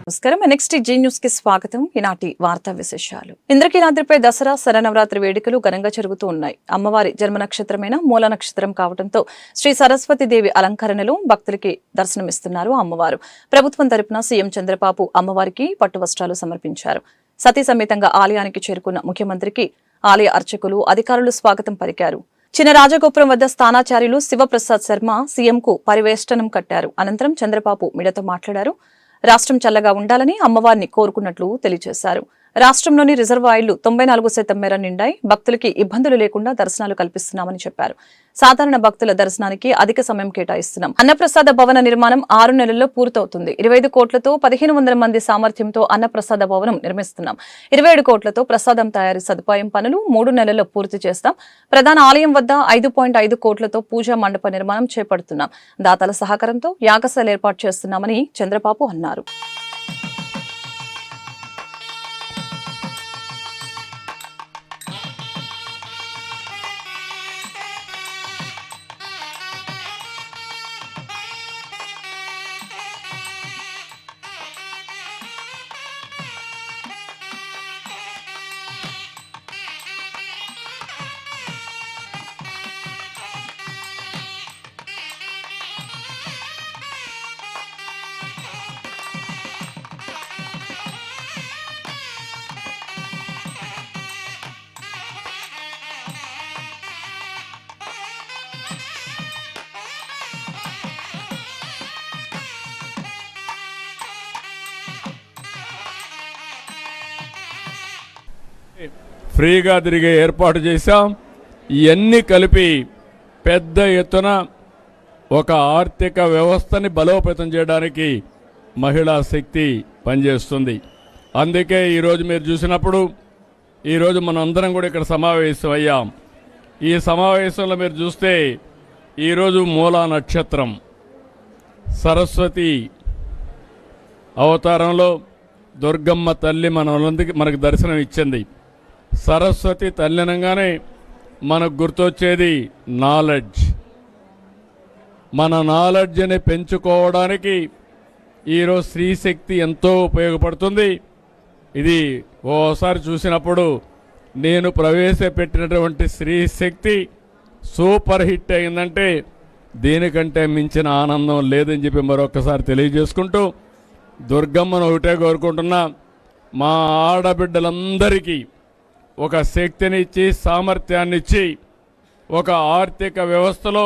నమస్కారం. Next G news కి స్వాగతం. ఈనాటి వార్తా విశేషాలు. ఇంద్రకీలాద్రిపై దసరా శరన్నవరాత్రి వేడుకలు ఘనంగా జరుగుతూ ఉన్నాయి. అమ్మవారి జన్మ నక్షత్రమైన మూల నక్షత్రం కావడంతో శ్రీ సరస్వతి దేవి అలంకరణలో భక్తులకి దర్శనమిస్తున్నారు అమ్మవారు. ప్రభుత్వం తరపున సీఎం చంద్రబాబు అమ్మవారికి పట్టు వస్త్రాలు సమర్పించారు. సతీ సమేతంగా ఆలయానికి చేరుకున్న ముఖ్యమంత్రికి ఆలయ అర్చకులు, అధికారులు స్వాగతం పలికారు. చిన్న రాజగోపురం వద్ద స్థానాచార్యులు శివప్రసాద్ శర్మ సీఎంకు పరివేష్టనం కట్టారు. అనంతరం చంద్రబాబు మీడియాతో మాట్లాడారు. రాష్ట్రం చల్లగా ఉండాలని అమ్మవారిని కోరుకున్నట్లు తెలియజేశారు. రాష్ట్రంలోని రిజర్వాయర్లు 94% మేర నిండాయి. భక్తులకి ఇబ్బందులు లేకుండా దర్శనాలు కల్పిస్తున్నామని చెప్పారు. సాధారణ భక్తుల దర్శనానికి అధిక సమయం కేటాయిస్తున్నాం. అన్నప్రసాద భవన నిర్మాణం 6 నెలల్లో పూర్తవుతుంది. 25 కోట్లతో 1500 మంది సామర్థ్యంతో అన్నప్రసాద భవనం నిర్మిస్తున్నాం. 27 కోట్లతో ప్రసాదం తయారీ సదుపాయం పనులు 3 నెలల్లో పూర్తి చేస్తాం. ప్రధాన ఆలయం వద్ద 5.5 కోట్లతో పూజా మండప నిర్మాణం చేపడుతున్నాం. దాతల సహకారంతో యాగశాల ఏర్పాటు చేస్తున్నామని చంద్రబాబు అన్నారు. ఫ్రీగా తిరిగే ఏర్పాటు చేశాం. ఇవన్నీ కలిపి పెద్ద ఎత్తున ఒక ఆర్థిక వ్యవస్థని బలోపేతం చేయడానికి మహిళా శక్తి పనిచేస్తుంది. అందుకే ఈరోజు మీరు చూసినప్పుడు ఈరోజు మనం అందరం కూడా ఇక్కడ సమావేశం అయ్యాం. ఈ సమావేశంలో మీరు చూస్తే ఈరోజు మూలా నక్షత్రం సరస్వతి అవతారంలో దుర్గమ్మ తల్లి మనకు దర్శనం ఇచ్చింది. సరస్వతి తల్లినంగానే మనకు గుర్తొచ్చేది నాలెడ్జ్. మన నాలెడ్జ్ని పెంచుకోవడానికి ఈరోజు స్త్రీశక్తి ఎంతో ఉపయోగపడుతుంది. ఇది ఓసారి చూసినప్పుడు నేను ప్రవేశపెట్టినటువంటి స్త్రీశక్తి సూపర్ హిట్ అయిందంటే దీనికంటే మించిన ఆనందం లేదని చెప్పి మరొకసారి తెలియజేసుకుంటూ దుర్గమ్మను ఒకటే కోరుకుంటున్నా, మా ఆడబిడ్డలందరికీ ఒక శక్తినిచ్చి సామర్థ్యాన్నిచ్చి ఒక ఆర్థిక వ్యవస్థలో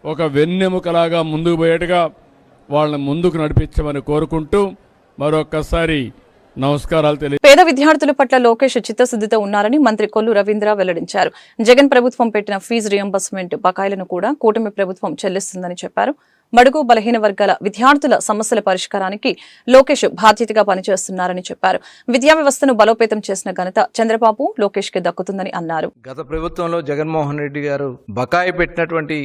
ఒక వెన్నెముకలాగా ముందుకు పోయేట్టుగా వాళ్ళని ముందుకు నడిపించమని కోరుకుంటూ మరొకసారి నమస్కారాలు తెలియ. పేద విద్యార్థుల పట్ల లోకేష్ చిత్తశుద్ధితో ఉన్నారని మంత్రి కొల్లు రవీంద్ర వెల్లడించారు. జగన్ ప్రభుత్వం పెట్టిన ఫీజు రియంబర్స్మెంట్ బకాయిలను కూడా కూటమి ప్రభుత్వం చెల్లిస్తుందని చెప్పారు. బడుగు బలహీన వర్గాల విద్యార్థుల సమస్యల పరిష్కారానికి లోకేష్ బాధ్యతగా పనిచేస్తున్నారని చెప్పారు. విద్యా వ్యవస్థను బలోపేతం చేసిన ఘనత చంద్రబాబు, లోకేష్ కి దక్కుతుందని అన్నారు. గత ప్రభుత్వంలో జగన్మోహన్ రెడ్డి గారు బకాయి పెట్టినటువంటి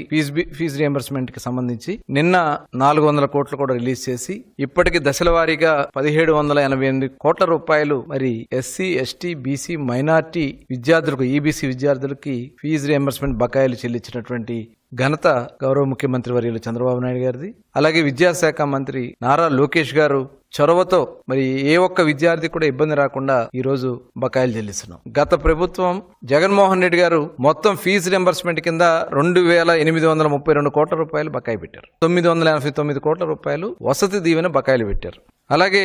ఫీజు రియంబర్స్మెంట్ కి సంబంధించి నిన్న 400 కోట్లు కూడా రిలీజ్ చేసి ఇప్పటికి దశల వారీగా 1788 కోట్ల రూపాయలు మరి ఎస్సీ, ఎస్టీ, బీసీ, మైనార్టీ విద్యార్థులకు, ఈబీసీ విద్యార్థులకి ఫీజు రియంబర్స్మెంట్ బకాయిలు చెల్లించినటువంటి ఘనత గౌరవ ముఖ్యమంత్రి వర్యులు చంద్రబాబు నాయుడు గారిది. అలాగే విద్యాశాఖ మంత్రి నారా లోకేష్ గారు చొరవతో మరి ఏ ఒక్క విద్యార్థి కూడా ఇబ్బంది రాకుండా ఈ రోజు బకాయిలు చెల్లిస్తున్నాం. గత ప్రభుత్వం జగన్మోహన్ రెడ్డి గారు మొత్తం ఫీజు రింబర్స్మెంట్ కింద 2832 కోట్ల రూపాయలు బకాయి పెట్టారు. 989 కోట్ల రూపాయలు వసతి దీవెన బకాయిలు పెట్టారు. అలాగే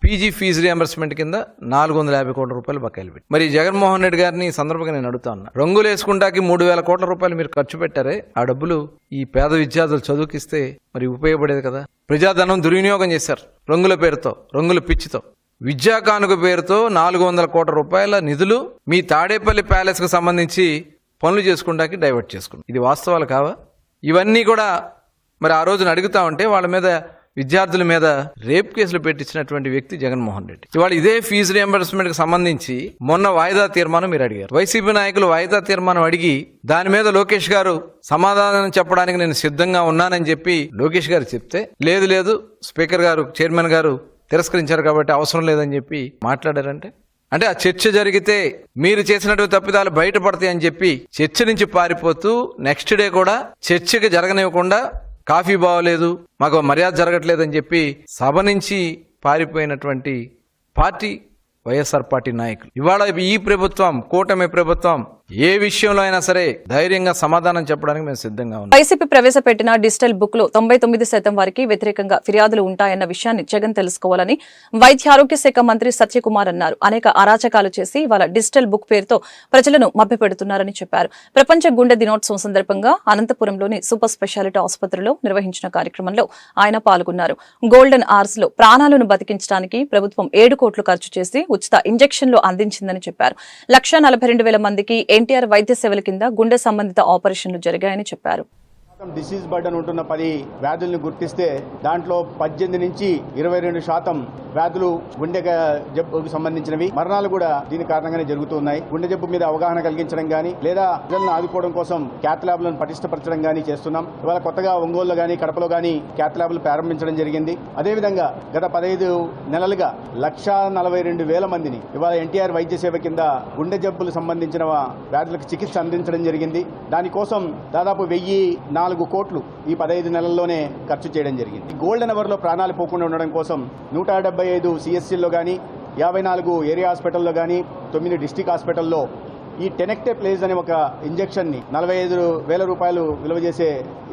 పీజీ ఫీజు రియంబర్స్మెంట్ కింద 450 కోట్ల రూపాయలు బకాయిలు పెట్టి మరి జగన్మోహన్ రెడ్డి గారిని సందర్భంగా నేను అడుగుతా ఉన్నా, రంగులు వేసుకుంటాకి 3000 కోట్ల రూపాయలు మీరు ఖర్చు పెట్టారే, ఆ డబ్బులు ఈ పేద విద్యార్థులు చదువుకిస్తే మరి ఉపయోగపడేది కదా. ప్రజాధనం దుర్వినియోగం చేశారు. రంగుల పేరుతో, రంగుల పిచ్చితో. విద్యా కానుక పేరుతో 400 కోట్ల రూపాయల నిధులు మీ తాడేపల్లి ప్యాలెస్ కు సంబంధించి పనులు చేసుకుంటాకి డైవర్ట్ చేసుకున్నారు. ఇది వాస్తవాలు కావా? ఇవన్నీ కూడా మరి ఆ రోజున అడుగుతా ఉంటే వాళ్ళ మీద, విద్యార్థుల మీద రేప్ కేసులు పెట్టించినటువంటి వ్యక్తి జగన్మోహన్ రెడ్డి. ఇవాళ ఇదే ఫీజు రియంబర్స్మెంట్ కి సంబంధించి మొన్న వాయిదా తీర్మానం మీరు అడిగారు. వైసీపీ నాయకులు వాయిదా తీర్మానం అడిగి దాని మీద లోకేష్ గారు సమాధానం చెప్పడానికి నేను సిద్ధంగా ఉన్నానని చెప్పి లోకేష్ గారు చెప్తే, లేదు స్పీకర్ గారు, చైర్మన్ గారు తిరస్కరించారు కాబట్టి అవసరం లేదని చెప్పి మాట్లాడారంటే, అంటే ఆ చర్చ జరిగితే మీరు చేసినటువంటి తప్పిదాలు బయటపడతాయి అని చెప్పి చర్చ నుంచి పారిపోతూ నెక్స్ట్ డే కూడా చర్చకి జరగనివ్వకుండా కాఫీ బాగోలేదు, మాకు మర్యాద జరగట్లేదని చెప్పి సభ నుంచి పారిపోయినటువంటి పార్టీ వైఎస్ఆర్ పార్టీ నాయకులు. ఇవాళ ఈ ప్రభుత్వం, కూటమి ప్రభుత్వం ఏ విషయంలో అయినా సరే ధైర్యంగా సమాధానం చెప్పడానికి మేము సిద్ధంగా ఉన్నాం. వైసీపీ ప్రవేశపెట్టిన డిజిటల్ బుక్ లో 99% వారికి వ్యతిరేకంగా ఫిర్యాదులు ఉంటాయన్న విషయాన్ని జగన్ తెలుసుకోవాలని వైద్య ఆరోగ్య శాఖ మంత్రి సత్యకుమార్ అన్నారు. అనేక అరాచకాలు చేసి వాళ్ళ డిజిటల్ బుక్ పేరుతో ప్రజలను మభ్యపెడుతున్నారని చెప్పారు. ప్రపంచ గుండె దినోత్సవం సందర్భంగా అనంతపురంలోని సూపర్ స్పెషాలిటీ ఆసుపత్రిలో నిర్వహించిన కార్యక్రమంలో ఆయన పాల్గొన్నారు. గోల్డెన్ ఆర్స్ లో ప్రాణాలను బతికించడానికి ప్రభుత్వం 7 కోట్లు ఖర్చు చేసి ఉచిత ఇంజెక్షన్లు అందించిందని చెప్పారు. 1,42,000 మందికి ఎన్టీఆర్ వైద్య సేవల కింద గుండె సంబంధిత ఆపరేషన్లు జరిగాయని చెప్పారు. డిసీజ్ బర్డన్ ఉంటున్న 10 వ్యాధుల్ని గుర్తిస్తే దాంట్లో 18 నుంచి 22% వ్యాధులు గుండె జబ్బుకు సంబంధించినవి. మరణాలు కూడా దీని కారణంగానే జరుగుతున్నాయి. గుండె జబ్బు మీద అవగాహన కలిగించడం గానీ లేదా ప్రజలను ఆదుకోవడం కోసం క్యాత్ ల్యాబ్లను పటిష్టపరచడం గానీ చేస్తున్నాం. ఇవాళ కొత్తగా ఒంగోలులో గానీ కడపలో గానీ క్యాత్ ల్యాబ్లు ప్రారంభించడం జరిగింది. అదేవిధంగా గత 15 నెలలుగా 1,42,000 మందిని ఇవాళ ఎన్టీఆర్ వైద్య సేవ కింద గుండె జబ్బులు సంబంధించిన వ్యాధులకు చికిత్స అందించడం జరిగింది. దానికోసం దాదాపు 1,004 కోట్లు ఈ 15 నెలల్లోనే ఖర్చు చేయడం జరిగింది. గోల్డెన్ అవర్లో ప్రాణాలు పోకుండా ఉండడం కోసం 175 సిఎస్సీల్లో కానీ 54 ఏరియా హాస్పిటల్లో కానీ 9 డిస్టిక్ హాస్పిటల్లో ఈ టెనెక్టెప్లేజ్ అనే ఒక ఇంజెక్షన్ని 45,000 రూపాయలు విలువ చేసే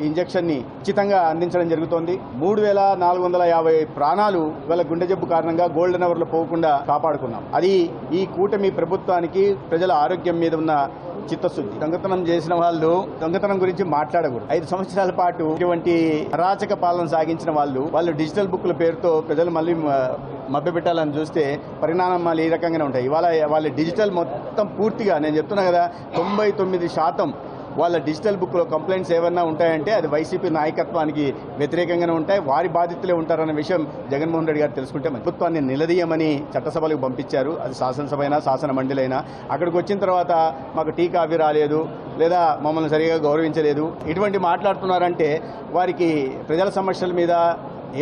ఇంజెక్షన్ని ఉచితంగా అందించడం జరుగుతోంది. 3,450 ప్రాణాలు ఇవాళ గుండె జబ్బు కారణంగా గోల్డెన్ అవర్లో పోకుండా కాపాడుకున్నాం. అది ఈ కూటమి ప్రభుత్వానికి ప్రజల ఆరోగ్యం మీద ఉన్న చిత్తశుద్ధి. దొంగతనం చేసిన వాళ్ళు దొంగతనం గురించి మాట్లాడకూడదు. 5 సంవత్సరాల పాటు ఇటువంటి అరాచక పాలన సాగించిన వాళ్ళు డిజిటల్ బుక్ల పేరుతో ప్రజలు మళ్ళీ మభ్యపెట్టాలని చూస్తే పరిణామాలు ఈ రకంగానే ఉంటాయి. ఇవాళ వాళ్ళ డిజిటల్ మొత్తం పూర్తిగా నేను చెప్తున్నా కదా 99% వాళ్ళ డిజిటల్ బుక్లో కంప్లైంట్స్ ఏమన్నా ఉంటాయంటే అది వైసీపీ నాయకత్వానికి వ్యతిరేకంగానే ఉంటాయి. వారి బాధితులే ఉంటారన్న విషయం జగన్మోహన్ రెడ్డి గారు తెలుసుకుంటే ప్రభుత్వాన్ని నిలదీయమని చట్టసభలకు పంపించారు. అది శాసనసభ అయినా శాసన మండలి అయినా. అక్కడికి వచ్చిన తర్వాత మాకు టీ కాఫీ రాలేదు లేదా మమ్మల్ని సరిగా గౌరవించలేదు ఇటువంటి మాట్లాడుతున్నారంటే వారికి ప్రజల సమస్యల మీద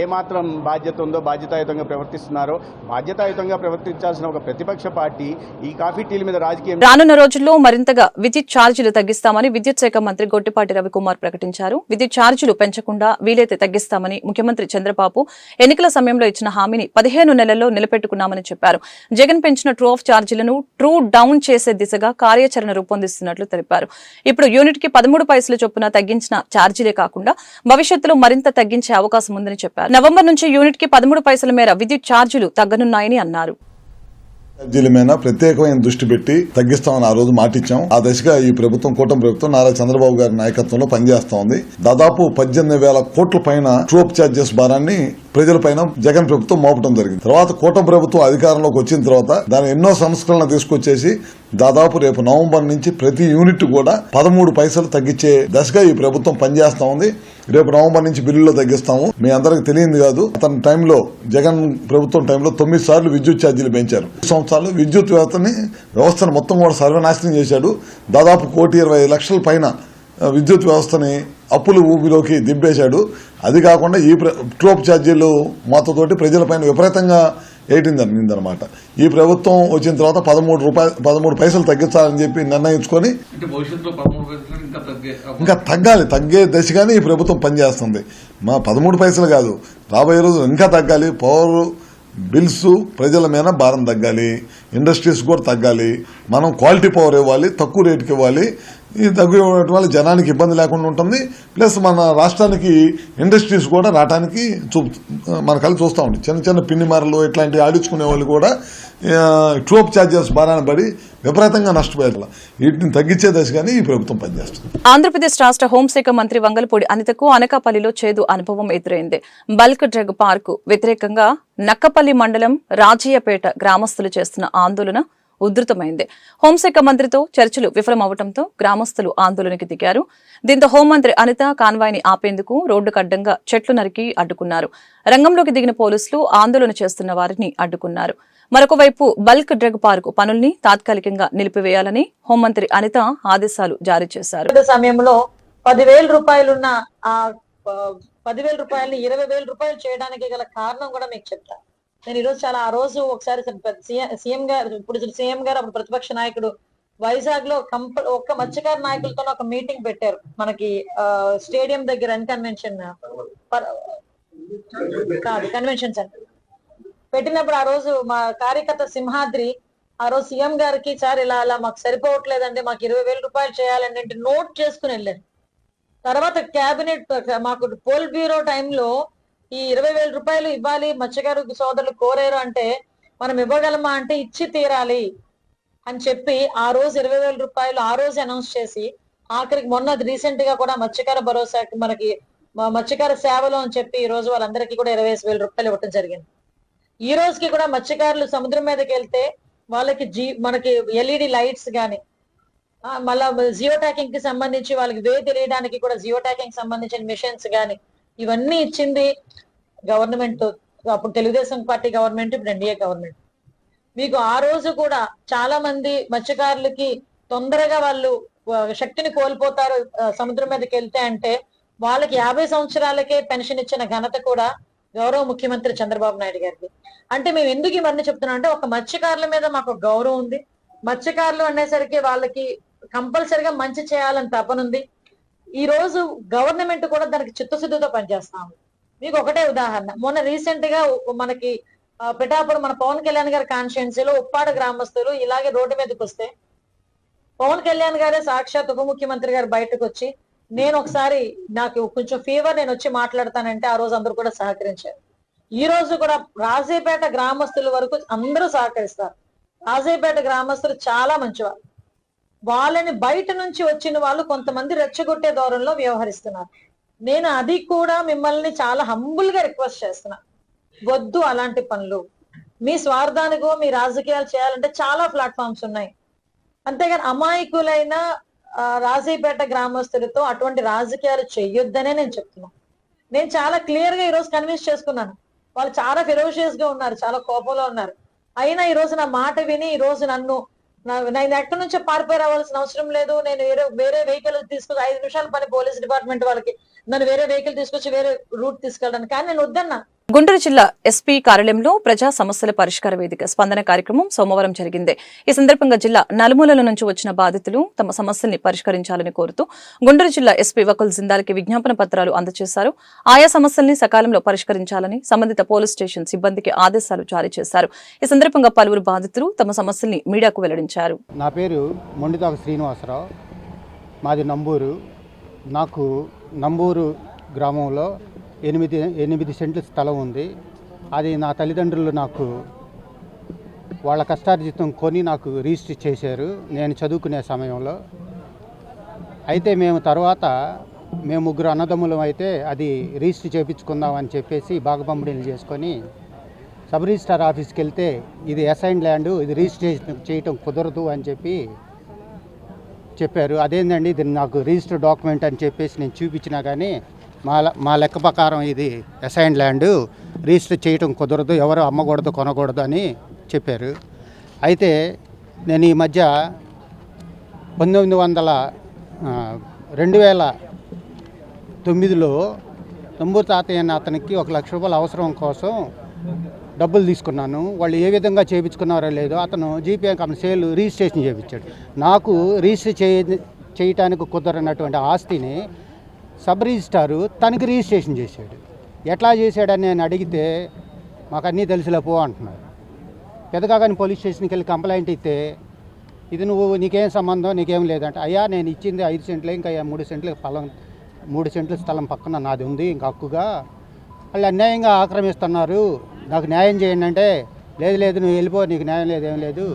ఏమాత్రం బాధ్యత ఉందో, బాధ్యతాయుతంగా ప్రవర్తిస్తున్నారో, బాధ్యతాయుతంగా ప్రవర్తించాల్సిన ఒక ప్రతిపక్ష పార్టీ ఈ కాఫీ టీల మీద రాజకీయం. రానున్న రోజుల్లో మరింతగా విద్యుత్ ఛార్జీలు తగ్గిస్తామని విద్యుత్ శాఖ మంత్రి గొట్టిపాటి రవికుమార్ ప్రకటించారు. విద్యుత్ ఛార్జీలు పెంచకుండా వీలైతే తగ్గిస్తామని ముఖ్యమంత్రి చంద్రబాబు ఎన్నికల సమయంలో ఇచ్చిన హామీని 15 నెలల్లో నిలబెట్టుకున్నామని చెప్పారు. జగన్ పెంచిన ట్రూ ఆఫ్ ఛార్జీలను ట్రూ డౌన్ చేసే దిశగా కార్యాచరణ రూపొందిస్తున్నట్లు తెలిపారు. ఇప్పుడు యూనిట్ కి 13 పైసలు చొప్పున తగ్గించిన ఛార్జీలే కాకుండా భవిష్యత్తులో మరింత తగ్గించే అవకాశం ఉందని చెప్పారు. నవంబర్ నుంచి యూనిట్ కి 13 పైసల మేర విద్యుత్ ఛార్జీలు తగ్గనున్నాయని అన్నారు. ఛార్జీల మీద ప్రత్యేకమైన దృష్టి పెట్టి తగ్గిస్తామని ఆ రోజు మాటిచ్చాం. ఆ దశగా ఈ ప్రభుత్వం, కూటమి ప్రభుత్వం నారా చంద్రబాబు గారి నాయకత్వంలో పనిచేస్తోంది. దాదాపు 18,000 కోట్ల పైన ట్రూప్ ఛార్జెస్ భారాన్ని ప్రజలపైన జగన్ ప్రభుత్వం మోపడం జరిగింది. తర్వాత కూటమి ప్రభుత్వం అధికారంలోకి వచ్చిన తర్వాత దాని ఎన్నో సంస్కరణలు తీసుకొచ్చేసి దాదాపు రేపు నవంబర్ నుంచి ప్రతి యూనిట్ కూడా 13 పైసలు తగ్గించే దశగా ఈ ప్రభుత్వం పనిచేస్తా ఉంది. రేపు నవంబర్ నుంచి బిల్లులో తగ్గిస్తాము. మీ అందరికి తెలియదు కాదు, అతని టైంలో జగన్ ప్రభుత్వం టైంలో 9 సార్లు విద్యుత్ ఛార్జీలు పెంచారు. సంవత్సరాలు విద్యుత్ వ్యవస్థను మొత్తం కూడా సర్వనాశనం చేశాడు. దాదాపు 1,20,00,000 పైన విద్యుత్ వ్యవస్థని అప్పుల ఊబిలోకి దింపేశాడు. అది కాకుండా ఈ ట్రోప్ ఛార్జీలు మాతోటి ప్రజలపైన విపరీతంగా ఏటిందనమాట. ఈ ప్రభుత్వం వచ్చిన తర్వాత 13 పైసలు తగ్గించాలని చెప్పి నిర్ణయించుకొని ఇంకా తగ్గే దశగానే ఈ ప్రభుత్వం పనిచేస్తుంది. మా 13 పైసలు కాదు, రాబోయే రోజులు ఇంకా తగ్గాలి. పవర్ బిల్స్ ప్రజల మీద భారం తగ్గాలి, ఇండస్ట్రీస్ కూడా తగ్గాలి. మనం క్వాలిటీ పవర్ ఇవ్వాలి, తక్కువ రేటుకి ఇవ్వాలి. ఈ తగ్గు ఇవ్వడం వల్ల జనానికి ఇబ్బంది లేకుండా ఉంటుంది. ప్లస్ మన రాష్ట్రానికి ఇండస్ట్రీస్ కూడా రావడానికి మన కలిసి చూస్తూ ఉంటాయి. చిన్న చిన్న పిన్నిమారలు ఇట్లాంటివి ఆడించుకునే వాళ్ళు కూడా ట్రోప్ ఛార్జెస్ బారాన పడి విపరీతంగా నష్టపోయారు. వీటిని తగ్గించే దశగానే ఈ ప్రభుత్వం పనిచేస్తుంది. ఆంధ్రప్రదేశ్ రాష్ట్ర హోంశాఖ మంత్రి వంగలపూడి అనితకు అనకాపల్లిలో చేదు అనుభవం ఎదురైంది. బల్క్ డ్రగ్ పార్కు వ్యతిరేకంగా నక్కపల్లి మండలం రాజయ్యపేట గ్రామస్తులు చేస్తున్న ఆందోళన ఉధృతమైంది. హోంశాఖ మంత్రితో చర్చలు విఫలమవడంతో గ్రామస్తులు ఆందోళనకి దిగారు. దీంతో హోంమంత్రి అనిత కాన్వాయ్ని ఆపేందుకు రోడ్డుకు అడ్డంగా చెట్లు నరికి అడ్డుకున్నారు. రంగంలోకి దిగిన పోలీసులు ఆందోళన చేస్తున్న వారిని అడ్డుకున్నారు. మరొక వైపు బల్క్ డ్రగ్ పార్కు పనుల్ని తాత్కాలికంగా నిలిపివేయాలని హోంమంత్రి అనిత ఆదేశాలు జారీ చేశారు. సమయంలో 10,000 రూపాయలున్న 10,000 రూపాయలని 20,000 రూపాయలు చేయడానికి గల కారణం కూడా మీకు చెప్తాను. నేను ఈరోజు ఆ రోజు ఒకసారి సీఎం గారు, ఇప్పుడు సీఎం గారు అప్పుడు ప్రతిపక్ష నాయకుడు వైజాగ్ లో ఒక్క మత్స్యకార నాయకులతో ఒక మీటింగ్ పెట్టారు. మనకి స్టేడియం దగ్గర కన్వెన్షన్ సెంటర్ పెట్టినప్పుడు ఆ రోజు మా కార్యకర్త సింహాద్రి ఆ రోజు సీఎం గారికి సార్ ఇలా అలా మాకు సరిపోవట్లేదండి, మాకు 20,000 రూపాయలు చేయాలండి అంటే నోట్ చేసుకుని వెళ్ళారు. తర్వాత క్యాబినెట్ మాకు పోల్ బ్యూరో టైంలో ఈ 20,000 రూపాయలు ఇవ్వాలి మత్స్యకారు సోదరులు కోరారు అంటే మనం ఇవ్వగలమా అంటే ఇచ్చి తీరాలి అని చెప్పి ఆ రోజు 20,000 రూపాయలు ఆ రోజు అనౌన్స్ చేసి ఆఖరికి మొన్న రీసెంట్ గా కూడా మత్స్యకార భరోసాకి మనకి మత్స్యకార సేవలు అని చెప్పి ఈ రోజు వాళ్ళందరికీ కూడా 25,000 రూపాయలు ఇవ్వడం జరిగింది. ఈ రోజుకి కూడా మత్స్యకారులు సముద్రం మీదకి వెళ్తే వాళ్ళకి మనకి ఎల్ఈడి లైట్స్ గాని మళ్ళా జియో ట్యాకింగ్ కి సంబంధించి వాళ్ళకి వే తెలియడానికి కూడా జియో ట్యాకింగ్ సంబంధించిన మిషన్స్ గాని ఇవన్నీ ఇచ్చింది గవర్నమెంట్. అప్పుడు తెలుగుదేశం పార్టీ గవర్నమెంట్, ఇప్పుడు ఎన్డీఏ గవర్నమెంట్. మీకు ఆ రోజు కూడా చాలా మంది మత్స్యకారులకి తొందరగా వాళ్ళు శక్తిని కోల్పోతారు సముద్రం మీదకి వెళ్తే అంటే వాళ్ళకి 50 సంవత్సరాలకే పెన్షన్ ఇచ్చిన ఘనత కూడా గౌరవ ముఖ్యమంత్రి చంద్రబాబు నాయుడు గారికి. అంటే మేము ఎందుకు ఇవన్నీ చెప్తున్నాం అంటే ఒక మత్స్యకారుల మీద మాకు గౌరవం ఉంది. మత్స్యకారులు అనేసరికి వాళ్ళకి కంపల్సరిగా మంచి చేయాలని తపనుంది. ఈ రోజు గవర్నమెంట్ కూడా దానికి చిత్తశుద్ధితో పనిచేస్తాము. మీకు ఒకటే ఉదాహరణ, మొన్న రీసెంట్ గా మనకి పిఠాపురం మన పవన్ కళ్యాణ్ గారి కాన్స్టిట్యున్సీలో ఉప్పాడ గ్రామస్తులు ఇలాగే రోడ్డు మీదకి వస్తే పవన్ కళ్యాణ్ గారే సాక్షాత్ ఉప ముఖ్యమంత్రి గారు బయటకు వచ్చి నేను ఒకసారి నాకు కొంచెం ఫీవర్ నేను వచ్చి మాట్లాడతానంటే ఆ రోజు అందరూ కూడా సహకరించారు. ఈ రోజు కూడా రాజేపేట గ్రామస్తుల వరకు అందరూ సహకరిస్తారు. రాజేపేట గ్రామస్తులు చాలా మంచివారు. వాళ్ళని బయట నుంచి వచ్చిన వాళ్ళు కొంతమంది రెచ్చగొట్టే ధోరణిలో వ్యవహరిస్తున్నారు. నేను అది కూడా మిమ్మల్ని చాలా హంబుల్ గా రిక్వెస్ట్ చేస్తున్నా, వద్దు అలాంటి పనులు. మీ స్వార్థానికో మీ రాజకీయాలు చేయాలంటే చాలా ప్లాట్ఫామ్స్ ఉన్నాయి. అంతేగాని అమాయకులైన రాజీపేట గ్రామస్తులతో అటువంటి రాజకీయాలు చెయ్యొద్దనే నేను చెప్తున్నాను. నేను చాలా క్లియర్ గా ఈ రోజు కన్విన్స్ చేసుకున్నాను. వాళ్ళు చాలా ఫెరోషియస్ గా ఉన్నారు, చాలా కోపంలో ఉన్నారు. అయినా ఈ రోజు నా మాట విని ఈ రోజు నేను ఎక్కడి నుంచో పారిపోయి రావాల్సిన అవసరం లేదు. నేను వేరే వెహికల్ తీసుకొచ్చి 5 నిమిషాల పని పోలీస్ డిపార్ట్మెంట్ వాళ్ళకి నన్ను వేరే వెహికల్ తీసుకొచ్చి వేరే రూట్ తీసుకెళ్ళడానికి, కానీ నేను వద్దన్నా. గుంటూరు జిల్లా ఎస్పీ కార్యాలయంలో ప్రజా సమస్యల పరిష్కార వేదిక స్పందన కార్యక్రమం సోమవారం జరిగింది. ఈ సందర్భంగా జిల్లా నలుమూలల నుంచి వచ్చిన బాధితులు తమ సమస్యల్ని పరిష్కరించాలని కోరుతూ గుంటూరు జిల్లా ఎస్పీ వకుల్ జిందాల్కి విజ్ఞాపన పత్రాలు అందజేశారు. ఆయా సమస్యల్ని సకాలంలో పరిష్కరించాలని సంబంధిత పోలీస్ స్టేషన్ సిబ్బందికి ఆదేశాలు జారీ చేశారు. ఈ సందర్భంగా పలువురు బాధితులు తమ సమస్యల్ని మీడియాకు వెల్లడించారు. నా పేరు మొండితాక శ్రీనివాసరావు, మాది నంబూరు. నాకు నంబూరు గ్రామంలో 8 సెంట్ల స్థలం ఉంది. అది నా తల్లిదండ్రులు నాకు వాళ్ళ కష్టార్జితం కొని నాకు రిజిస్టర్ చేశారు నేను చదువుకునే సమయంలో. అయితే మేము ముగ్గురు అన్నదమ్ములం అయితే అది రిజిస్టర్ చేయించుకుందామని చెప్పేసి భాగపంపిణీలు చేసుకొని సబ్ రిజిస్టార్ ఆఫీస్కి వెళ్తే ఇది అసైన్ ల్యాండ్, ఇది రిజిస్టర్ చేయటం కుదరదు అని చెప్పారు. అదేంటండి ఇది నాకు రిజిస్టర్ డాక్యుమెంట్ అని చెప్పేసి నేను చూపించినా కానీ మా లెక్క ప్రకారం ఇది అసైన్ ల్యాండ్, రిజిస్టర్ చేయటం కుదరదు, ఎవరు అమ్మకూడదు కొనకూడదు అని చెప్పారు. అయితే నేను ఈ మధ్య 2009లో నంబూరు తాతయ్య అన్న అతనికి 1 లక్ష రూపాయల అవసరం కోసం డబ్బులు తీసుకున్నాను. వాళ్ళు ఏ విధంగా చేయించుకున్నారో లేదో అతను జీపీఏ సేల్ రిజిస్ట్రేషన్ చేయించాడు. నాకు రిజిస్టర్ చేయటానికి కుదరనటువంటి ఆస్తిని సబ్ రిజిస్టారు తనకి రిజిస్ట్రేషన్ చేశాడు. ఎట్లా చేశాడని నేను అడిగితే మాకు అన్నీ తెలిసిలేపో అంటున్నారు. పెద్దగాని పోలీస్ స్టేషన్కి వెళ్ళి కంప్లైంట్ ఇస్తే ఇది నీకేం సంబంధం, నీకేం లేదంటే, అయ్యా నేను ఇచ్చింది 5 సెంట్లు, ఇంకా 3 సెంట్ల స్థలం పక్కన నాది ఉంది ఇంకా హక్కుగా, వాళ్ళు అన్యాయంగా ఆక్రమిస్తున్నారు, నాకు న్యాయం చేయండి అంటే లేదు నువ్వు వెళ్ళిపో, నీకు న్యాయం లేదు, ఏం లేదు,